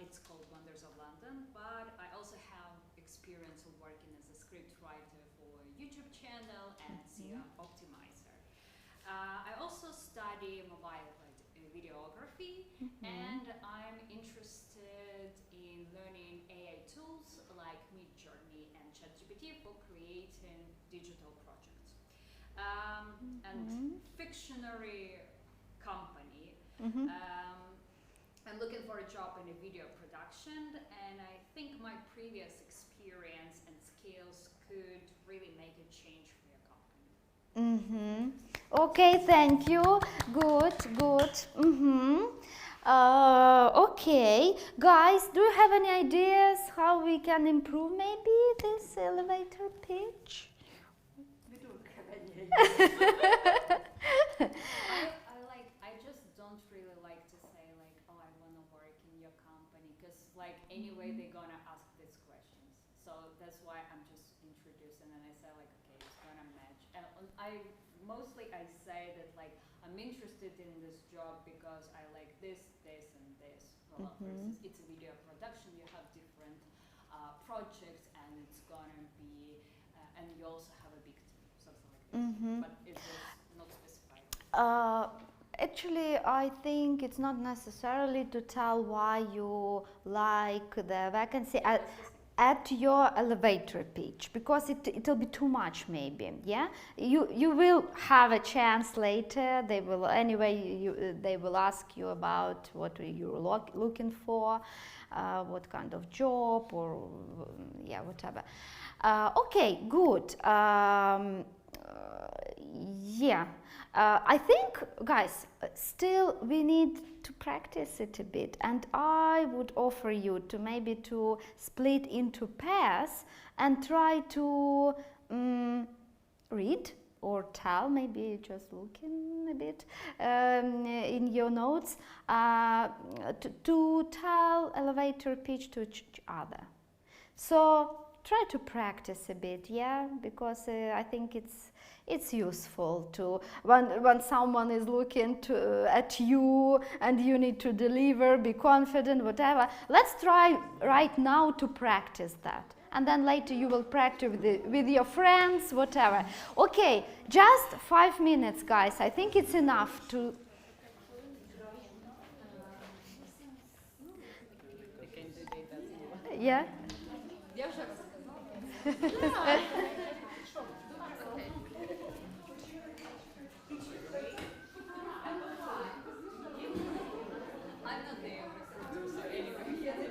It's called Wonders of London, but I also have experience of working as a script writer for a YouTube channel and SEO optimizer. I also study mobile videography, and I'm interested in learning AI tools like Midjourney and ChatGPT for creating digital projects. And fictionary company. I'm looking for a job in a video production, and I think my previous experience and skills could really make a change for your company. Okay, thank you. Good. Okay, guys, do you have any ideas how we can improve maybe this elevator pitch? We don't have any idea. I just don't really like to say like, oh, I want to work in your company, because like anyway they're gonna ask these questions. So that's why I'm just introducing, and I say like, okay, it's gonna match. And I say that like I'm interested in this job because I like this, and this. Well, versus it's a video production, you have different projects, and it's gonna be, and you also have a big team, something like this. But it's just not specified. Actually, I think it's not necessarily to tell why you like the vacancy at your elevator pitch, because it'll be too much maybe. Yeah, you will have a chance later. They will they will ask you about what you're looking for, what kind of job, or whatever. Okay, good. I think, guys, still we need to practice it a bit, and I would offer you to maybe to split into pairs and try to read or tell, maybe just looking a bit in your notes, to tell elevator pitch to each other. So try to practice a bit, because I think it's useful to when someone is looking at you and you need to deliver, be confident, whatever. Let's try right now to practice that, and then later you will practice with your friends, whatever. Okay, just 5 minutes, guys. I think it's enough to. Yeah. I'm not there, so anyway. Maybe I've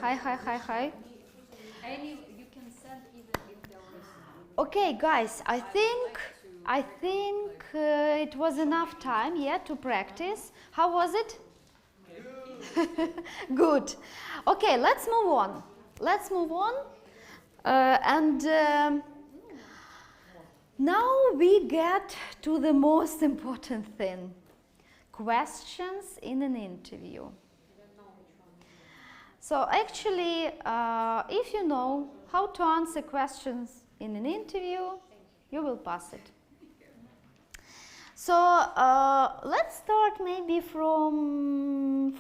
Hi. Any, you can send even if there was. Okay, guys, I would think like to it was enough time, yeah, to practice. How was it? Good. Okay, let's move on. And now we get to the most important thing. Questions in an interview. So actually, if you know how to answer questions in an interview, you will pass it. So let's start maybe from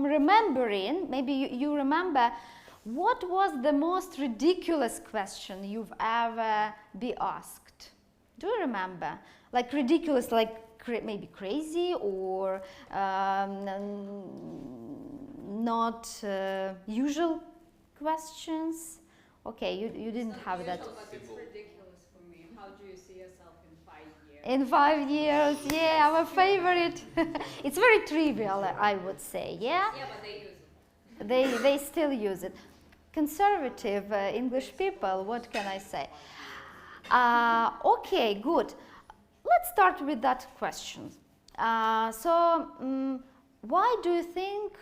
remembering. Maybe you remember what was the most ridiculous question you've ever been asked. Do you remember? Like ridiculous, like maybe crazy or not usual questions. Okay, you didn't have that. But it's ridiculous for me. How do you see yourself in 5 years? In 5 years, yeah, our favorite. It's very trivial, I would say, yeah? Yeah, but they use it. They still use it. Conservative English people, what can I say? Okay, good. Let's start with that question. Why do you think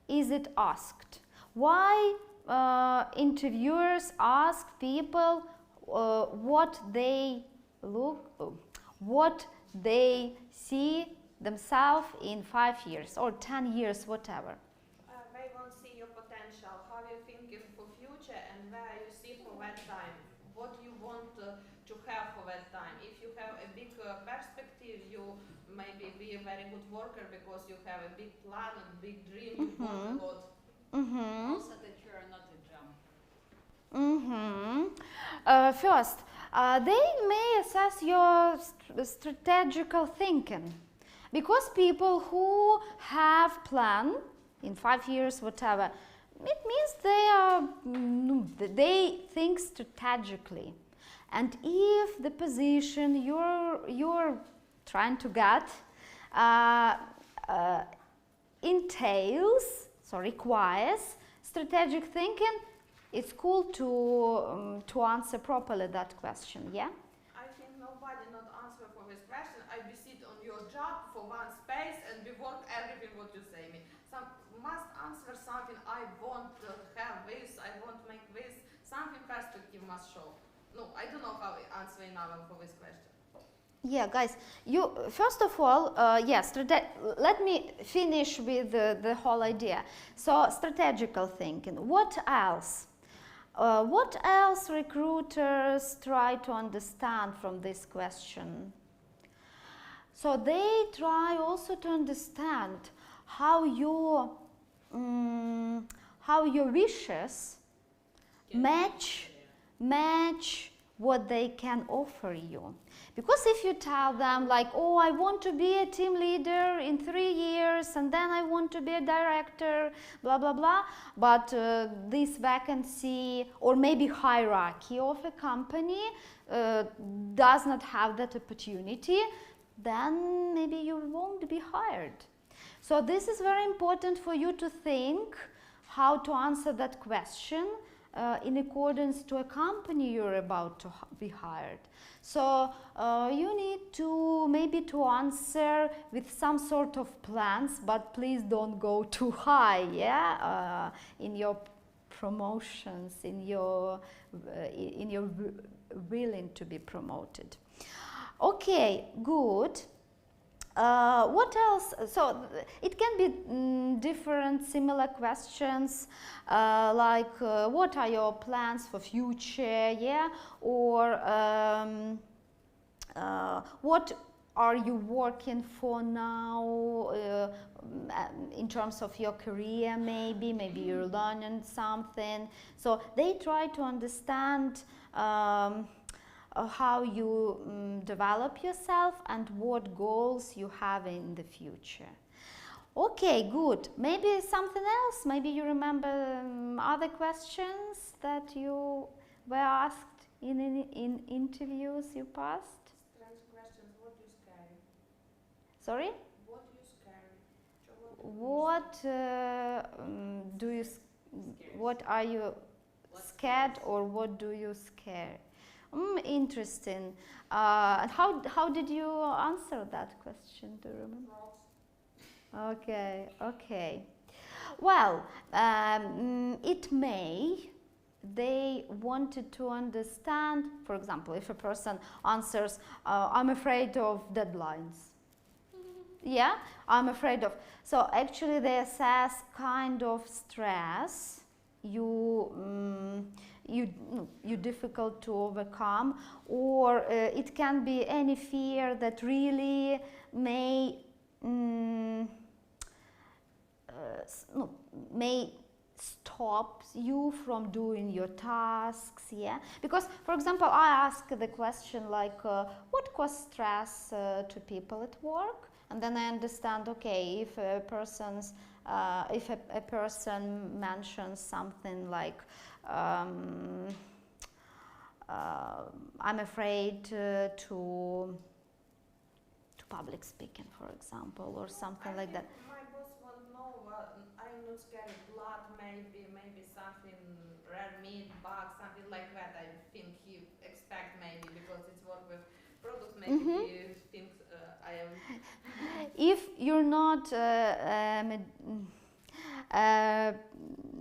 is it asked? Why interviewers ask people what they see themselves in 5 years or 10 years, whatever? They want to see your potential, how you're thinking for future and where you see for that time, what you want to have for that time. If you have a big perspective, you maybe be a very good worker because you have a big plan and big dream, you want a lot. Also that you are not a jumper. First, they may assess your strategical thinking, because people who have plan in 5 years, whatever, it means they think strategically. And if the position you're trying to get requires strategic thinking, it's cool to answer properly that question, yeah? I think nobody not answer for this question. I be sit on your job for one space and be work everything what you say me. Some must answer something. I want to have this. I want to make this. Something perspective must show. No, I don't know how I answer now for this question. Yeah, guys, you first of all, yes, let me finish with the whole idea. So, strategical thinking. What else? What else recruiters try to understand from this question? So they try also to understand how your wishes match what they can offer you. Because if you tell them like, oh, I want to be a team leader in 3 years and then I want to be a director, blah, blah, blah, but this vacancy or maybe hierarchy of a company does not have that opportunity, then maybe you won't be hired. So this is very important for you to think how to answer that question in accordance to a company you're about to be hired. So you need to maybe to answer with some sort of plans, but please don't go too high, yeah, in your promotions, in your willing to be promoted. Okay, good. What else? So it can be different similar questions like what are your plans for future, yeah, or what are you working for now in terms of your career, maybe you're learning something. So they try to understand how you develop yourself and what goals you have in the future. Okay, good. Maybe something else? Maybe you remember other questions that you were asked in interviews you passed? Strange questions. What you scary? Sorry? What you scary? What do you what are you scared, or what do you scare? Interesting. How did you answer that question? Do you remember? Okay, okay. Well, they wanted to understand, for example, if a person answers, I'm afraid of deadlines. Yeah, I'm afraid of. So actually they assess kind of stress you difficult to overcome, or it can be any fear that really may may stop you from doing your tasks. Yeah, because for example I ask the question like what causes stress to people at work, and then I understand, okay, if a person mentions something like I'm afraid to public speaking, for example, or something like that. My boss won't know. I'm not scared of blood. Maybe something rare meat, bug, something like that. I think he expect maybe because it's work with products. Maybe he thinks I am. If you're not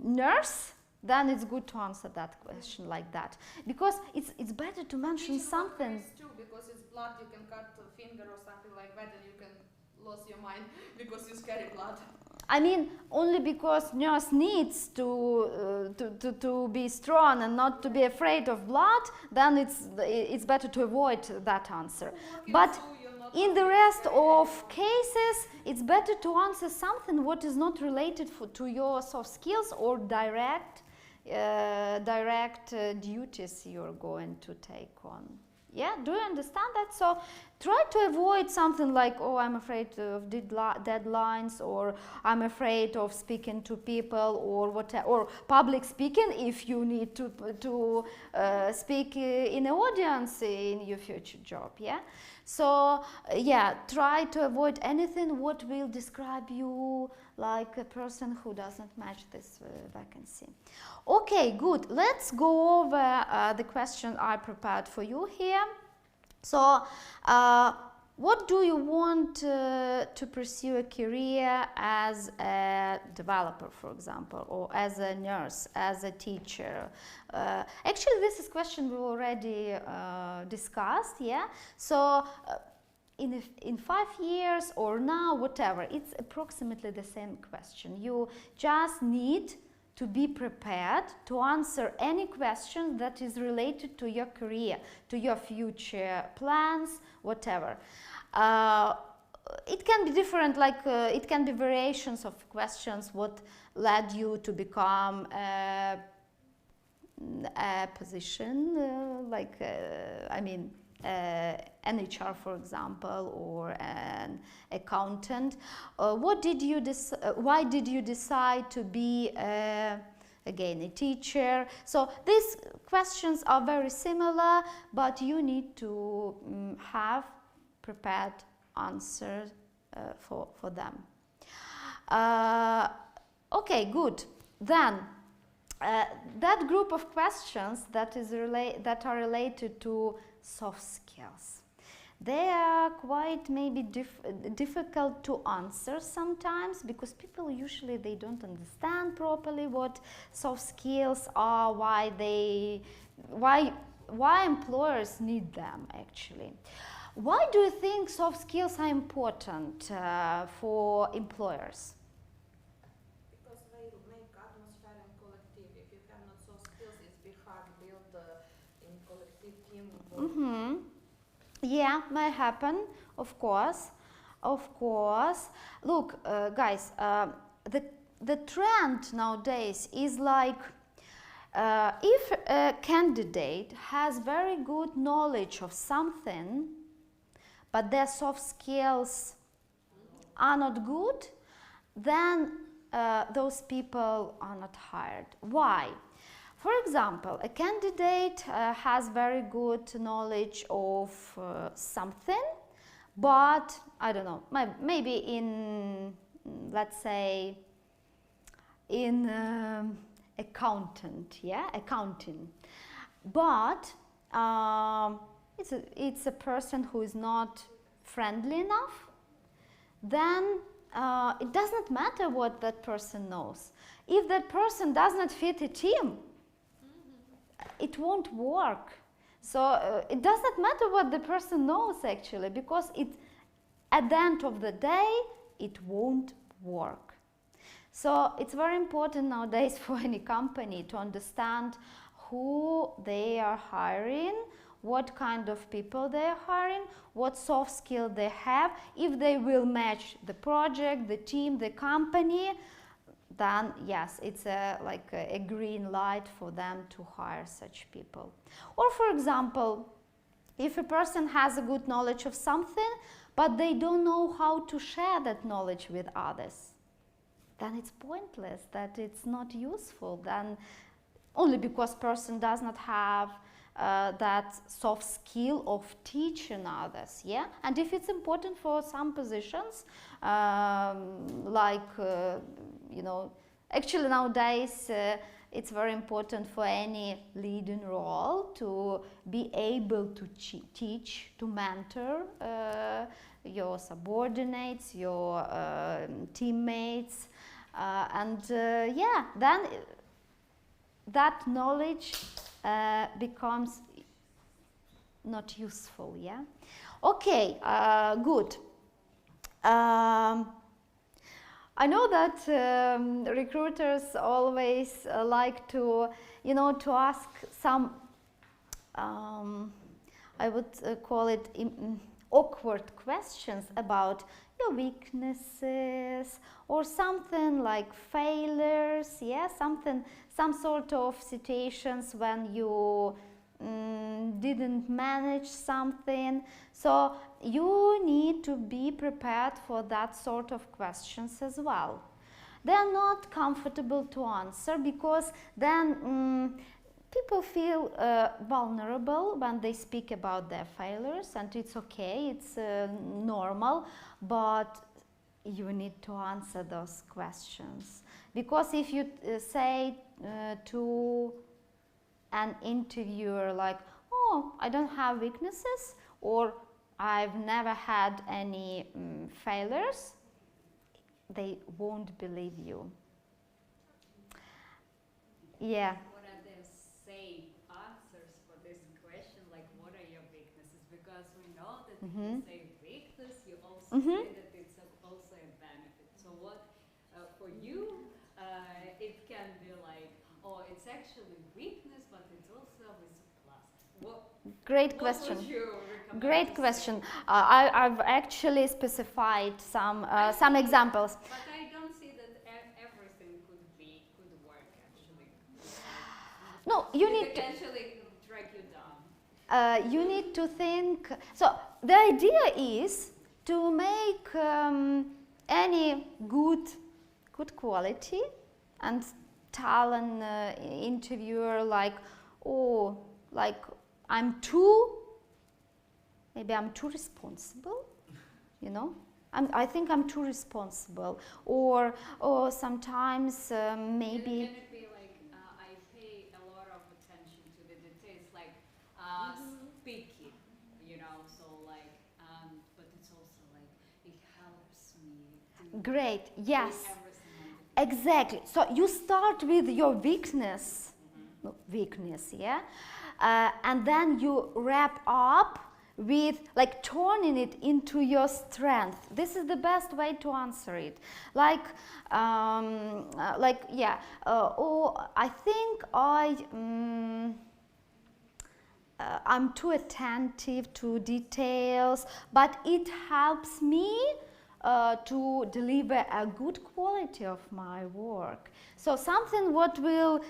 nurse, then it's good to answer that question like that, because it's better to mention something. Too, because it's blood, you can cut a finger or something like that, and you can lose your mind because you carry blood. I mean, only because nurse needs to be strong and not to be afraid of blood, then it's better to avoid that answer. But in the rest of cases, it's better to answer something what is not related to your soft skills or direct duties you're going to take on. Yeah, do you understand that? So try to avoid something like, oh, I'm afraid of deadlines, or I'm afraid of speaking to people, or whatever, or public speaking if you need to speak in an audience in your future job. Yeah. So yeah, try to avoid anything what will describe you like a person who doesn't match this vacancy. Okay, good. Let's go over the question I prepared for you here. So, what do you want to pursue a career as a developer, for example, or as a nurse, as a teacher? Actually, this is a question we already discussed, yeah? So, in 5 years or now, whatever, it's approximately the same question. You just need to be prepared to answer any question that is related to your career, to your future plans, whatever. It can be different, like it can be variations of questions. What led you to become a position, an HR, for example, or an accountant. Why did you decide to be again a teacher? So these questions are very similar, but you need to have prepared answers for them. Okay, good. Then that group of questions that are related to soft skills, they are quite maybe difficult to answer sometimes, because people usually they don't understand properly what soft skills are, why employers need them actually. Why do you think soft skills are important for employers? Because they make atmosphere in collective. If you have not soft skills, it's be hard to build in collective team. Yeah, may happen, of course. Look, guys, the trend nowadays is like if a candidate has very good knowledge of something, but their soft skills are not good, then those people are not hired. Why? For example, a candidate has very good knowledge of something, but I don't know, maybe in, let's say, in accountant, yeah, accounting. But it's a person who is not friendly enough, then it doesn't matter what that person knows. If that person does not fit a team, it won't work. So it doesn't matter what the person knows actually, because at the end of the day, it won't work. So it's very important nowadays for any company to understand who they are hiring, what kind of people they are hiring, what soft skill they have. If they will match the project, the team, the company, then yes, it's like a green light for them to hire such people. Or for example, if a person has a good knowledge of something, but they don't know how to share that knowledge with others, then it's pointless, that it's not useful, then only because person does not have that soft skill of teaching others, yeah? And if it's important for some positions, you know, actually nowadays it's very important for any leading role to be able to teach, to mentor your subordinates, your teammates, yeah, then that knowledge becomes not useful, yeah? Okay, good. I know that recruiters always like to, you know, to ask some, I would call it awkward questions about your weaknesses or something like failures, yeah, some sort of situations when you didn't manage something. So you need to be prepared for that sort of questions as well. They are not comfortable to answer because then people feel vulnerable when they speak about their failures, and it's okay, it's normal, but you need to answer those questions. Because if you say to an interviewer like, oh, I don't have weaknesses, or I've never had any failures, they won't believe you. Yeah. What are the safe answers for this question? Like, what are your weaknesses? Because we know that if you say weakness, you also say that it's also a benefit. So what, for you, it can be like, oh, it's actually weakness, but it's also with plus. Great question. What would you recommend? Great question. I've actually specified some examples. But I don't see that everything could work actually. No, you need to potentially drag you down. you need to think. So the idea is to make any good quality and tell an interviewer like, oh, like maybe I'm too responsible, you know. I think I'm too responsible, or sometimes maybe. Can it be like I pay a lot of attention to the details, like speaking, you know, so like, but it's also like it helps me. Great, yes, everything. exactly. So you start with your weakness, yeah, and then you wrap up with like turning it into your strength. This is the best way to answer it. Like yeah, oh, I think I'm too attentive to details, but it helps me to deliver a good quality of my work. So something what will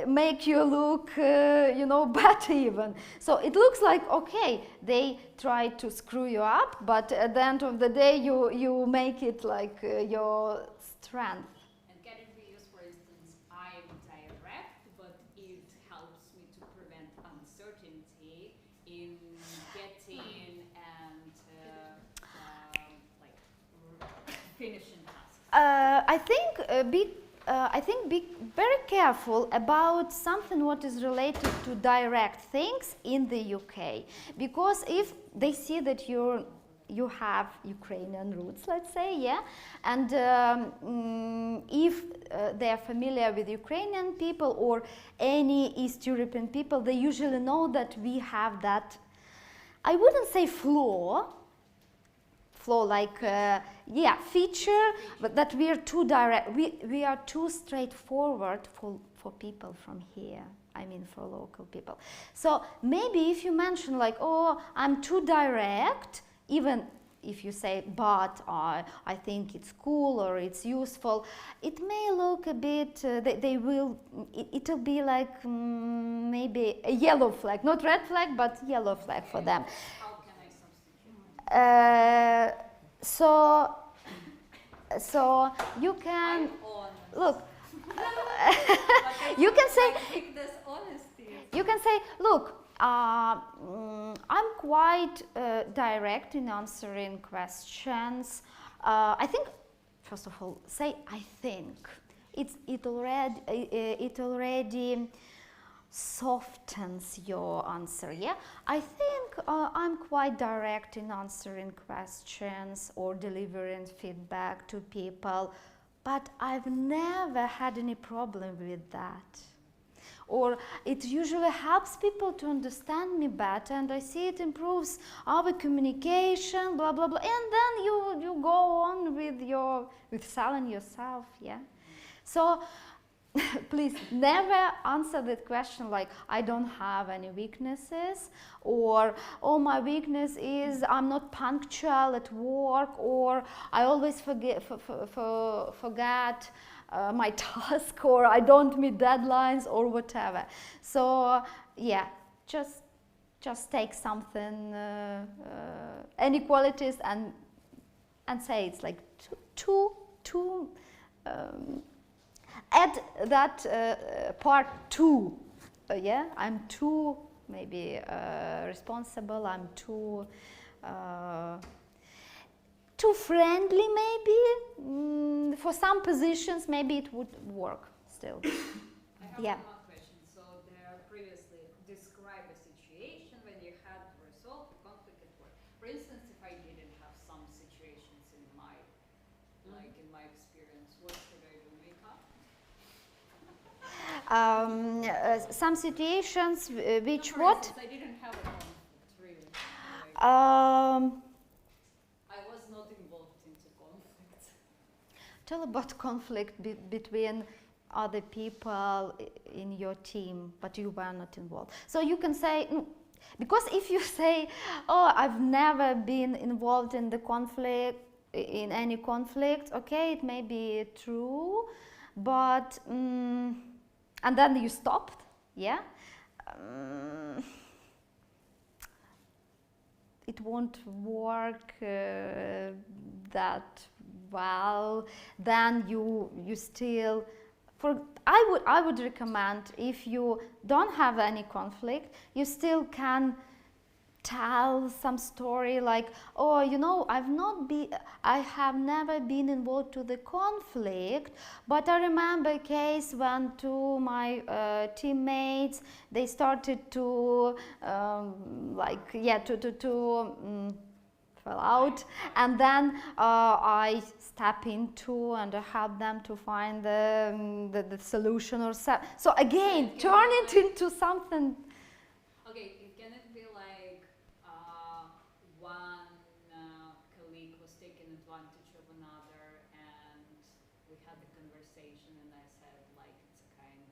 make you look, you know, better even. So it looks like, okay, they try to screw you up, but at the end of the day, you make it like your strength. And can it be used, for instance, I'm direct, but it helps me to prevent uncertainty in getting and like finishing tasks? I think I think be very careful about something what is related to direct things in the UK, because if they see that you have Ukrainian roots, let's say, yeah, and if they are familiar with Ukrainian people or any East European people, they usually know that we have that, I wouldn't say flaw like, feature, but that we are too direct, we are too straightforward for people from here, I mean for local people. So maybe if you mention like, oh, I'm too direct, even if you say, but I think it's cool or it's useful, it may look a bit, it'll be like maybe a yellow flag, not red flag, but yellow flag for them. How can I substitute? So you can, I'm honest. look, you can say, I think this honesty. you can say, look, I'm quite direct in answering questions. I think, first of all, say I think. It already softens your answer, yeah? I think I'm quite direct in answering questions or delivering feedback to people, but I've never had any problem with that. Or it usually helps people to understand me better, and I see it improves our communication, blah blah blah, and then you go on with selling yourself, yeah. So please never answer that question like I don't have any weaknesses, or oh, my weakness is I'm not punctual at work, or I always forget my task, or I don't meet deadlines, or whatever. So yeah, just take something, any qualities, and say it's like two. Add that part two. Yeah, I'm too maybe responsible. I'm too friendly, maybe. For some positions, maybe it would work still. I have Yeah. one more question. So there previously describe a situation when you had to resolve a conflict at work. For instance, if I didn't have some situations in my experience, what should I do? Make up? Some situations which For what? instance, I didn't have a conflict really. I was not involved into conflict. Tell about conflict between other people in your team, but you were not involved. So you can say, because if you say, oh, I've never been involved in the conflict, in any conflict, okay, it may be true, but, and then you stopped, yeah? It won't work that well. Then you still, I would recommend, if you don't have any conflict, you still can tell some story like, oh, you know, I have never been involved to the conflict, but I remember a case when two my teammates, they started to fell out, and then I step into and help them to find the solution, or so again turn it into something. Okay, can it be like one colleague was taking advantage of another, and we had the conversation, and I said like it's a kind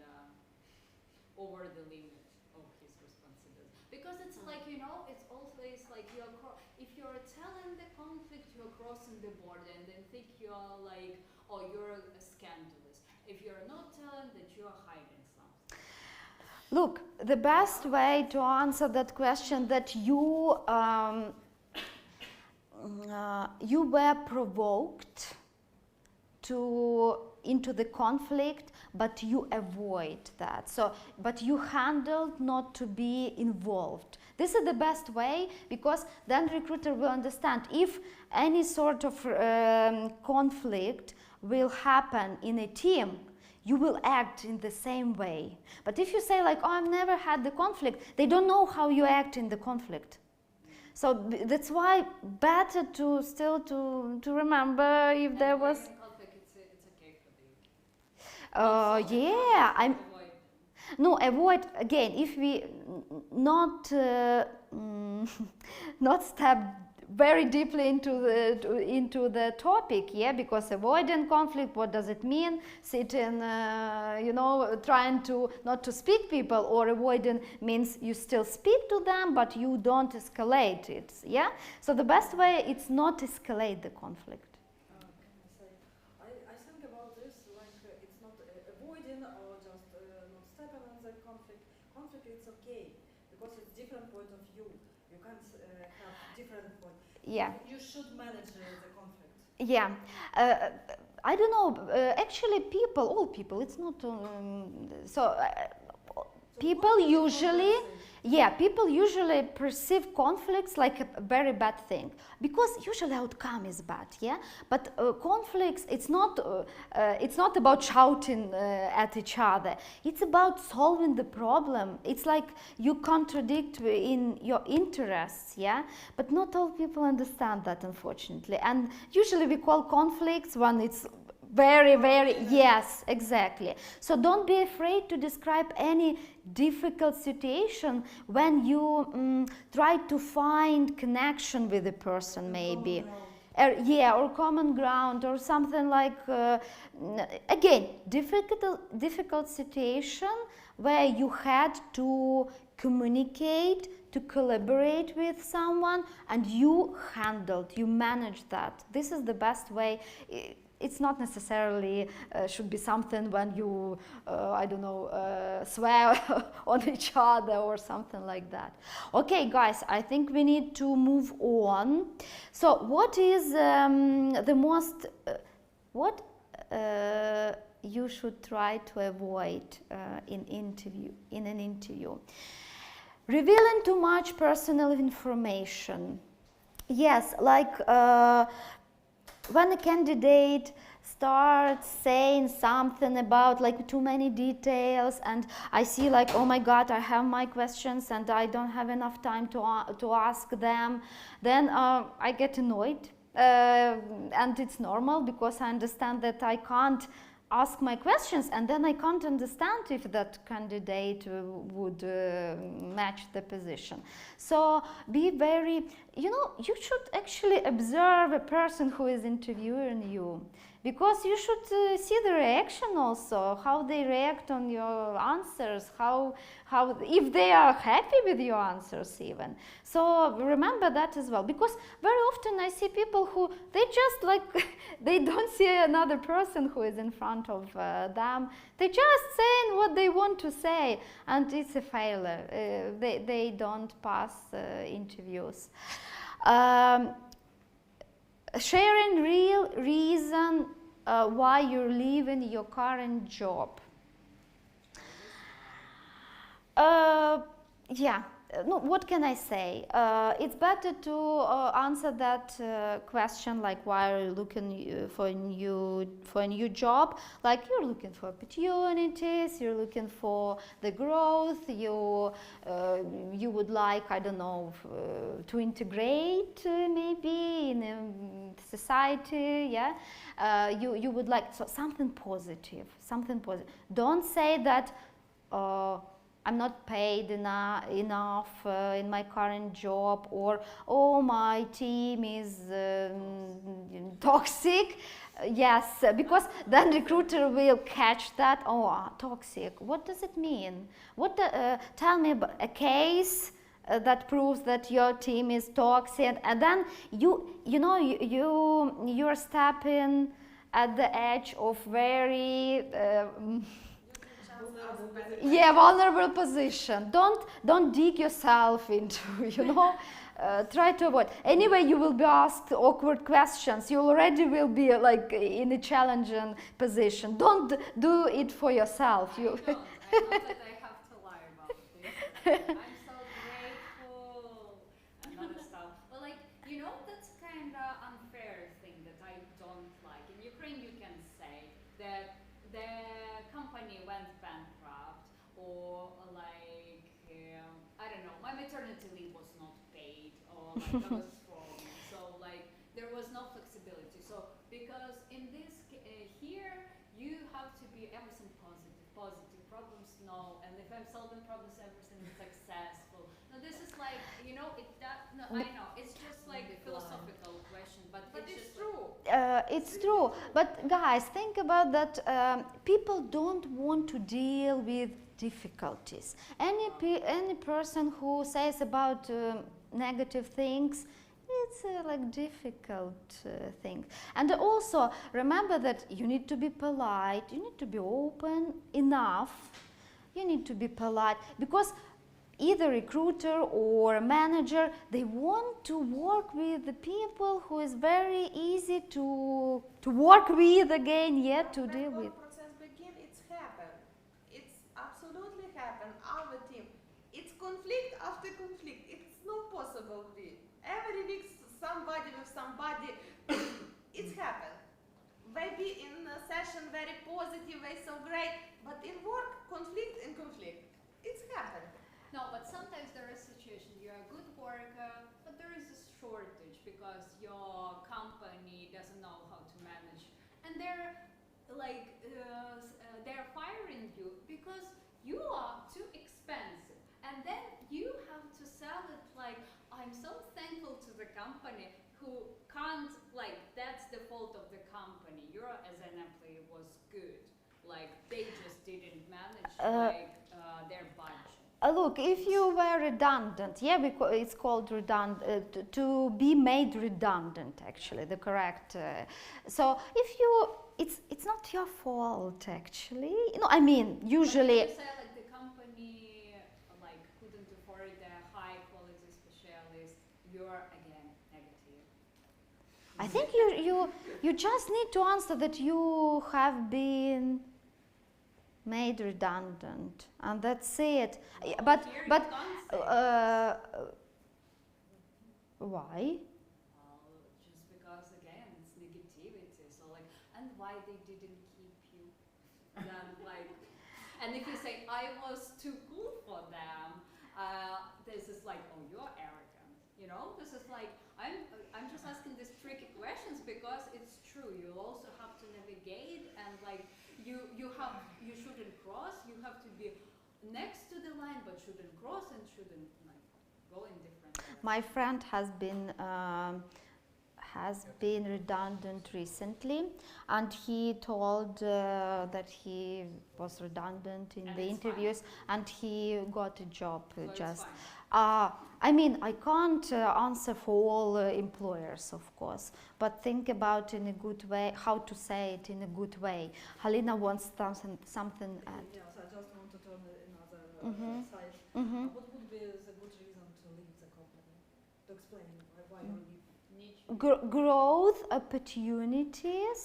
of over the limit of his responsibility, because it's like, you know, it's always like if you're telling the conflict, you're crossing the border, and then think you're like, oh, you're a scandalous. If you're not telling, that you're hiding something. Look, the best way to answer that question, that you were provoked into the conflict, but you avoid that. So, but you handled not to be involved. This is the best way, because then recruiter will understand if any sort of conflict will happen in a team, you will act in the same way. But if you say like, oh, I've never had the conflict, they don't know how you act in the conflict. So that's why better to still to remember if there was. In conflict, it's okay for the UK. Yeah, I'm. Avoid. No, avoid again. If we not not step very deeply into the topic, yeah, because avoiding conflict, what does it mean? Sitting, trying to not to speak people, or avoiding means you still speak to them, but you don't escalate it, yeah. So the best way it's not escalate the conflict. I think about this like it's not avoiding or just not stepping on the conflict. Conflict is okay because it's different point of view. You can't have different point. Yeah. You should manage the conflict. Yeah. I don't know. Actually, all people. It's not. People usually. Yeah, people usually perceive conflicts like a very bad thing, because usually outcome is bad, yeah. But conflicts, it's not about shouting at each other. It's about solving the problem. It's like you contradict in your interests, yeah. But not all people understand that, unfortunately. And usually we call conflicts when it's very, very, yes, exactly. So don't be afraid to describe any difficult situation when you try to find connection with the person, maybe. Or common ground, or something like, again, difficult situation where you had to communicate, to collaborate with someone, and you managed that. This is the best way. It's not necessarily should be something when you, swear on each other or something like that. Okay, guys, I think we need to move on. So, what is the most, what you should try to avoid in an interview? Revealing too much personal information. Yes, like. When a candidate starts saying something about like too many details, and I see like, oh my God, I have my questions and I don't have enough time to ask them, then I get annoyed, and it's normal, because I understand that I can't ask my questions, and then I can't understand if that candidate would match the position. So be very, you should actually observe a person who is interviewing you, because you should see the reaction also, how they react on your answers, how if they are happy with your answers even. So remember that as well, because very often I see people who they just like they don't see another person who is in front of them. They just saying what they want to say, and it's a failure. They don't pass interviews. Sharing real reason why you're leaving your current job. No, what can I say? It's better to answer that question like, why are you looking for a new job? Like, you're looking for opportunities, you're looking for the growth, you would like, I don't know, to integrate maybe in a society, yeah. You would like something positive, Don't say that. I'm not paid enough in my current job, or oh, my team is toxic. Yes, because then recruiter will catch that. Oh, toxic. What does it mean? Tell me about a case that proves that your team is toxic, and then you're stepping at the edge of very. Vulnerable position. Don't dig yourself into, try to avoid. Anyway, you will be asked awkward questions. You already will be like in a challenging position. Don't do it for yourself. I know that I have to lie about this. I'm so grateful and other stuff. But like, you know, that's kind of unfair thing that I don't like. In Ukraine, you can say that the company went bankrupt, or like, I don't know, my maternity leave was not paid, or like I was wrong. So like, there was no flexibility. So because in this here, you have to be everything positive, problems no, and if I'm solving problems, everything is successful. No, this is like, you know, I know, it's just like a philosophical question, but But it's just true. It's true, but guys, think about that. People don't want to deal with difficulties. Any person who says about negative things, it's like difficult thing. And also remember that you need to be polite, you need to be open enough, you need to be polite, because either recruiter or manager, they want to work with the people who is very easy to work with again, yet to deal with. When process begin, it's happened. It's absolutely happened. Our team, it's conflict after conflict. It's not possible. Every week somebody with somebody, it's happened. Maybe in a session very positive way, so great, but in work, conflict and conflict. It's happened. no, but sometimes there is situation you're a good worker, but there is a shortage because your company doesn't know how to manage, and they're like they're firing you because you are too expensive, and then you have to sell it like, I'm so thankful to the company who can't, like, that's the fault of the company. You as an employee was good, like they just didn't manage their budget. Look, if you were redundant, yeah, because it's called redundant, to be made redundant, actually, the correct. So if you, it's not your fault, actually. You know, I mean, usually. But if you say like the company like couldn't afford a high quality specialist, you're again negative. I think you just need to answer that you have been made redundant, and that's it. But Here but you can't say why? well, just because again it's negativity. So like, and why they didn't keep you? Then like, and if you say I was too cool for them, this is like, oh, you're arrogant. You know, this is like, I'm just asking these tricky questions because it's true. You also have to navigate, and like you shouldn't cross. You have to be next to the line, but shouldn't cross and shouldn't like go in different directions. My friend has been redundant recently, and he told that he was redundant in And the it's interviews, and he got a job So it's just. fine. I mean, I can't answer for all employers, of course, but think about in a good way, how to say it in a good way. Halina wants something add. Yes, I just wanted to another Mhm. side. Mhm. What would be the good reason to leave the company? To explain why you leave? Niche. Growth opportunities.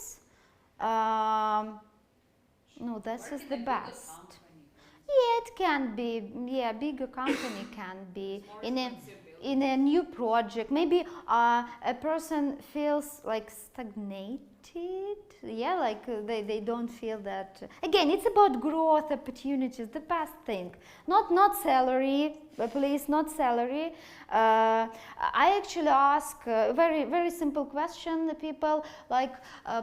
No, this Work is in the a bigger best. company. Yeah, it can be. Yeah, bigger company can be More in a responsibility. in a new project. Maybe a person feels like stagnated. Yeah, like they don't feel that. Again, it's about growth opportunities. The best thing, not salary. Please, not salary. I actually ask a very simple question. The people like,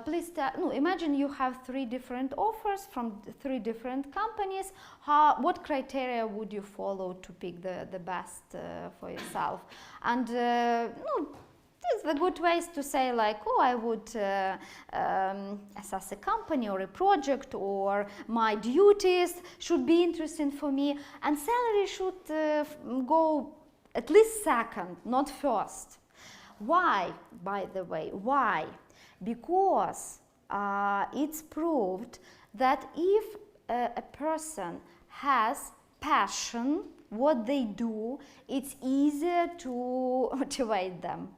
please no. Imagine you have 3 different offers from 3 different companies. What criteria would you follow to pick the best for yourself? And no. It's the good ways to say like, oh, I would assess a company or a project, or my duties should be interesting for me, and salary should go at least second, not first. Why, by the way? Why? Because it's proved that if a person has passion what they do, it's easier to motivate them.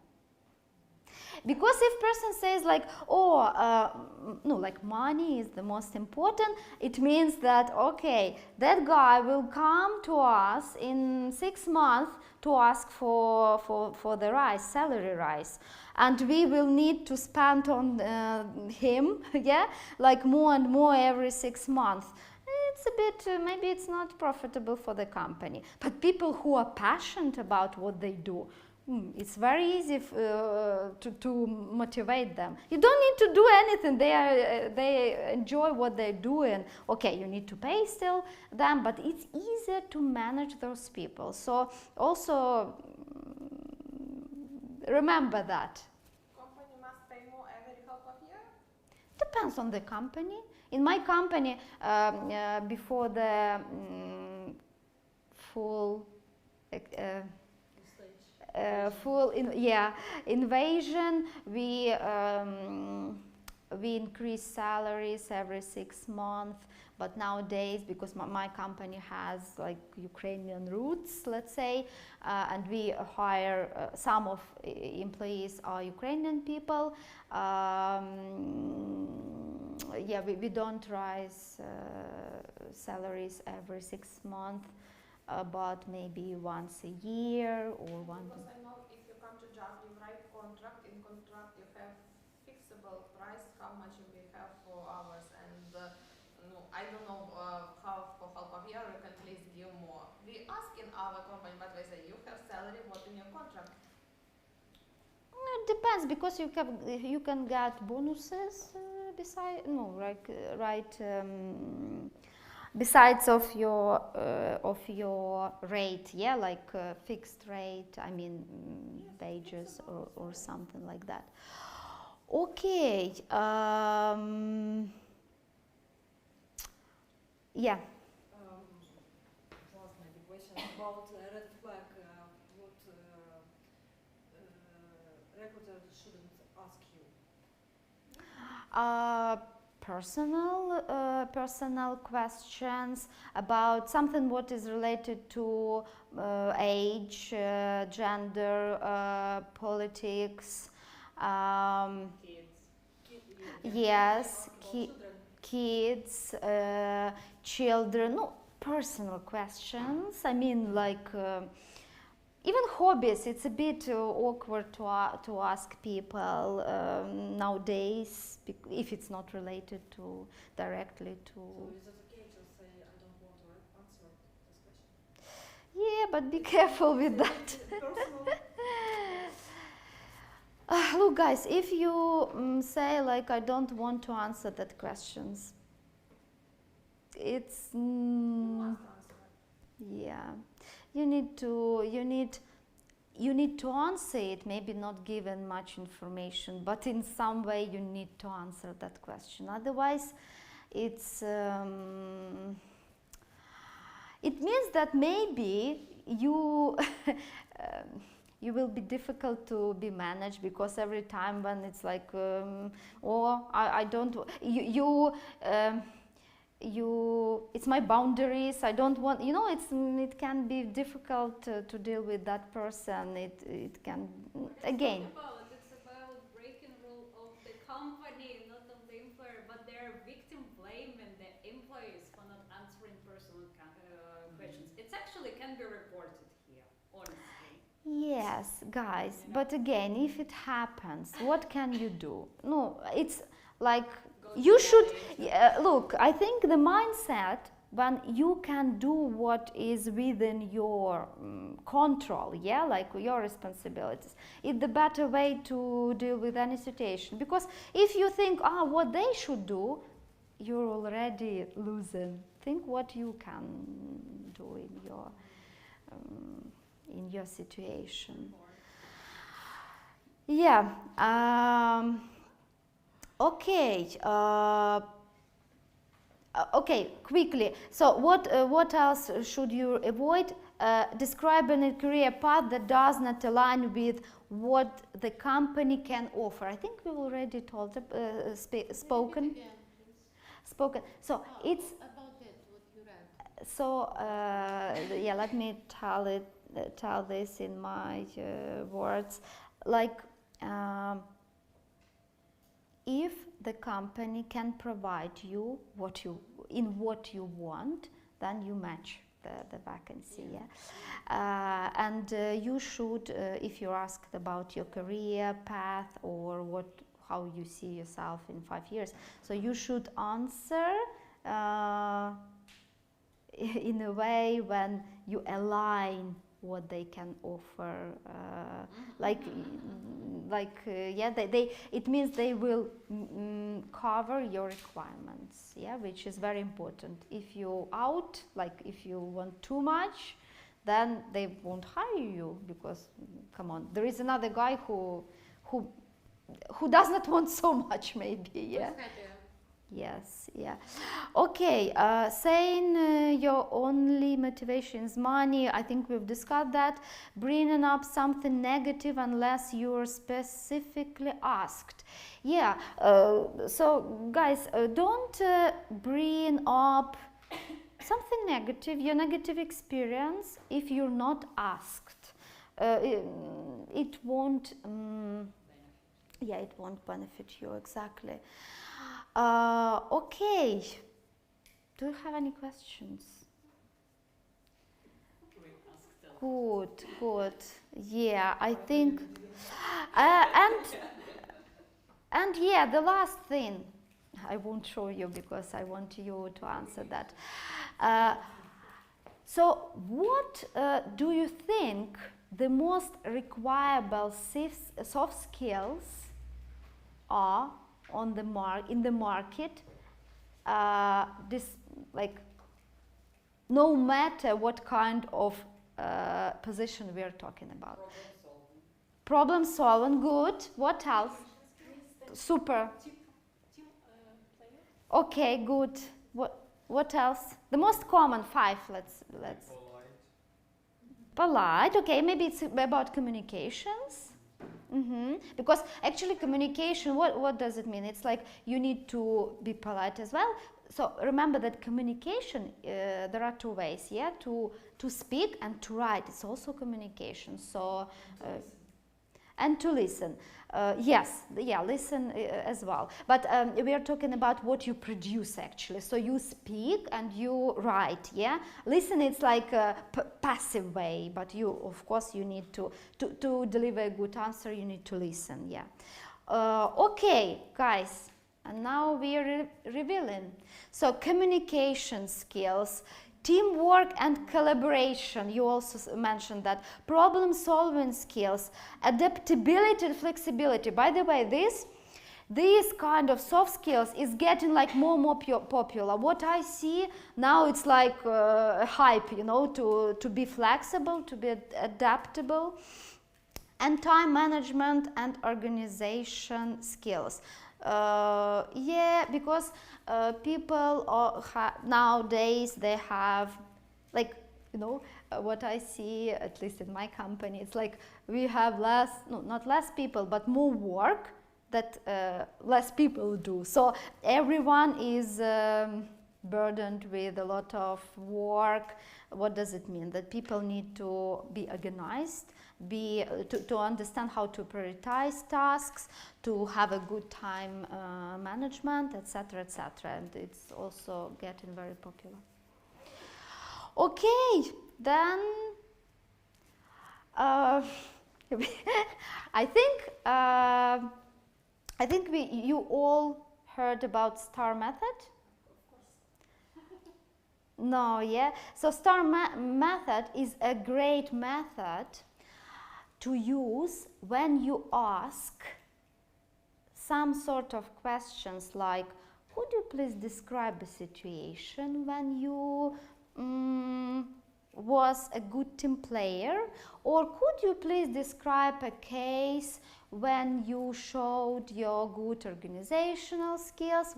Because if person says like, no, like money is the most important, it means that, okay, that guy will come to us in 6 months to ask for the rise, salary rise. And we will need to spend on him, yeah, like more and more every 6 months. It's a bit, maybe it's not profitable for the company. But people who are passionate about what they do, it's very easy to motivate them. You don't need to do anything. They enjoy what they're doing. Okay, you need to pay still them, but it's easier to manage those people. So also remember that. Company must pay more every half of year? Depends on the company. In my company, before the full invasion, we increase salaries every 6 months. But nowadays, because my company has like Ukrainian roots, let's say, and we hire some of employees are Ukrainian people. We don't rise salaries every 6 months. But maybe once a year or one. Because I know if you come to job, you write contract. In contract, you have fixable price, how much you will have for hours, and no, I don't know how for half of year you can please give more. We ask in our company, but we say you have salary, what in your contract? It depends, because you can get bonuses besides of your rate, yeah, like fixed rate, I mean wages or something like that. Okay. Yeah. Last maybe question about red flag. What recruiter shouldn't ask you? Personal questions about something what is related to age, gender, politics, yes, kids, children, no, personal questions. I mean, like even hobbies, it's a bit awkward to ask people nowadays if it's not related to directly to. So is it okay to say I don't want to answer this question? Yeah, but be careful with that. Look, guys, if you say like I don't want to answer that questions, it's You must answer. yeah. You need to answer it, maybe not given much information, but in some way you need to answer that question. Otherwise, it's it means that maybe you you will be difficult to be managed, because every time when it's like I don't it's my boundaries, I don't want, it can be difficult to deal with that person. It can, again. It's about breaking rule of the company, not of the employer, but they're victim blaming the employees for not answering personal questions. It actually can be reported here, honestly. Yes, guys, but again, if it happens, what can you do? No, it's like, you should, look, I think the mindset when you can do what is within your control, yeah, like your responsibilities, it's the better way to deal with any situation. Because if you think, what they should do, you're already losing. Think what you can do in your situation. Yeah. Okay. Okay. Quickly. So, what else should you avoid? Describing a career path that does not align with what the company can offer. I think we already told, spoken. Again, please. Spoken. So it's about that what you read. So yeah, let me tell this in my words. Like, if the company can provide you what you want, then you match the vacancy. Yeah, and you should, if you're asked about your career path or how you see yourself in 5 years, so you should answer in a way when you align what they can offer, yeah, it means they will cover your requirements, yeah, which is very important. If you if you want too much, then they won't hire you, because come on, there is another guy who does not want so much, maybe, yeah. Yes, yeah. Okay, saying your only motivation is money, I think we've discussed that. Bringing up something negative unless you're specifically asked. Yeah, so guys, don't bring up something negative, your negative experience, if you're not asked. It won't, yeah, it won't benefit you, exactly. Okay, do you have any questions? Good. Yeah, I think, and yeah, the last thing, I won't show you because I want you to answer that. So what do you think the most requireable soft skills are in the market, no matter what kind of position we are talking about? Problem solving, good. What else? Super. Okay, good. What else? The most common 5. Let's. Polite. Okay, maybe it's about communications. Because actually communication, what does it mean? It's like you need to be polite as well. So remember that communication, there are 2 ways, yeah, to speak and to write. It's also communication. So and to listen. Yes, yeah, listen as well. But we are talking about what you produce actually. So you speak and you write, yeah? Listen, it's like a passive way, but you, of course, you need to deliver a good answer, you need to listen, yeah. Okay, guys, and now we are revealing. So communication skills, teamwork and collaboration, you also mentioned that. Problem solving skills, adaptability and flexibility. By the way, this kind of soft skills is getting like more popular. What I see now, it's like a hype, you know, to be flexible, to be adaptable. And time management and organization skills. Yeah, because people nowadays, they have, like, you know, what I see, at least in my company, it's like we have not less people, but more work that less people do. So everyone is burdened with a lot of work. What does it mean? That people need to be organized, to understand how to prioritize tasks, to have a good time management, etc., etc. And it's also getting very popular. Okay, then I think you all heard about STAR method. No, yeah. So STAR method is a great method to use when you ask some sort of questions like, could you please describe a situation when you was a good team player, or could you please describe a case when you showed your good organizational skills,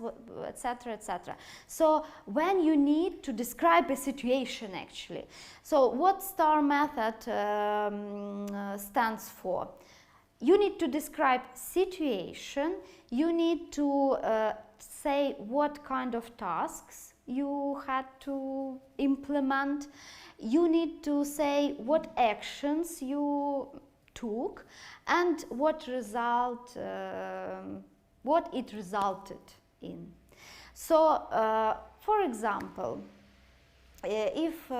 etc., etc. So when you need to describe a situation actually. So what STAR method stands for? You need to describe situation, you need to say what kind of tasks you had to implement. You need to say what actions you took and what it resulted in. So, for example, if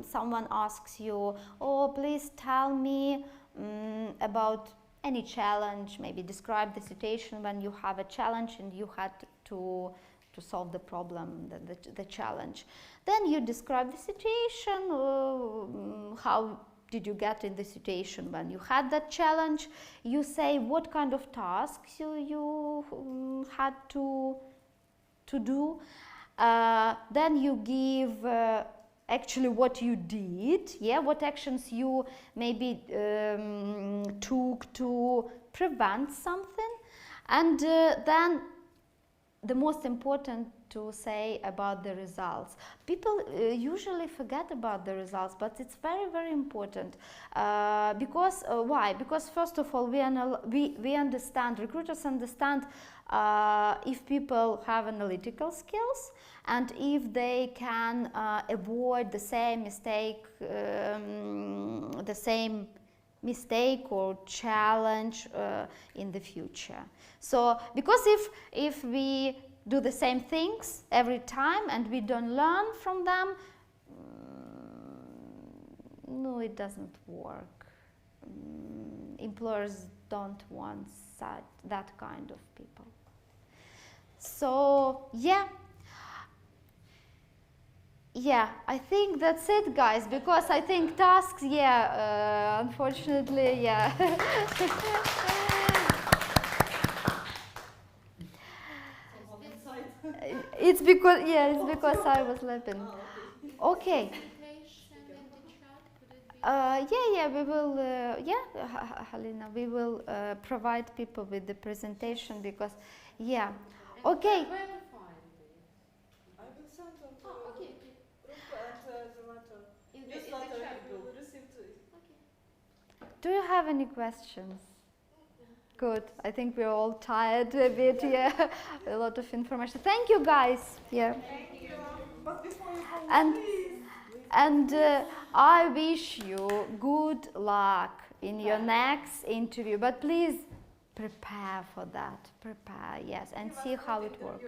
someone asks you, oh, please tell me about any challenge, maybe describe the situation when you have a challenge and you had to solve the problem, the challenge. Then you describe the situation, how did you get in the situation when you had that challenge. You say what kind of tasks you had to do. Then you give actually what you did, what actions you maybe took to prevent something. And then the most important to say about the results. People usually forget about the results, but it's very, very important. Because why? Because first of all, we understand, recruiters understand if people have analytical skills and if they can avoid the same mistake or challenge in the future. So, because if we do the same things every time and we don't learn from them, no, it doesn't work. Employers don't want that kind of people. So, yeah, I think that's it, guys, because I think tasks, unfortunately, it's because I was laughing. Okay. We will, Halina, we will provide people with the presentation because, okay. I will send on the group and the letter. This letter you will receive it. Do you have any questions? Good. I think we're all tired a bit. A lot of information. Thank you, guys. Thank you. But before you go, And please. I wish you good luck in your next interview. But please prepare for that. Prepare, yes, and see how it works.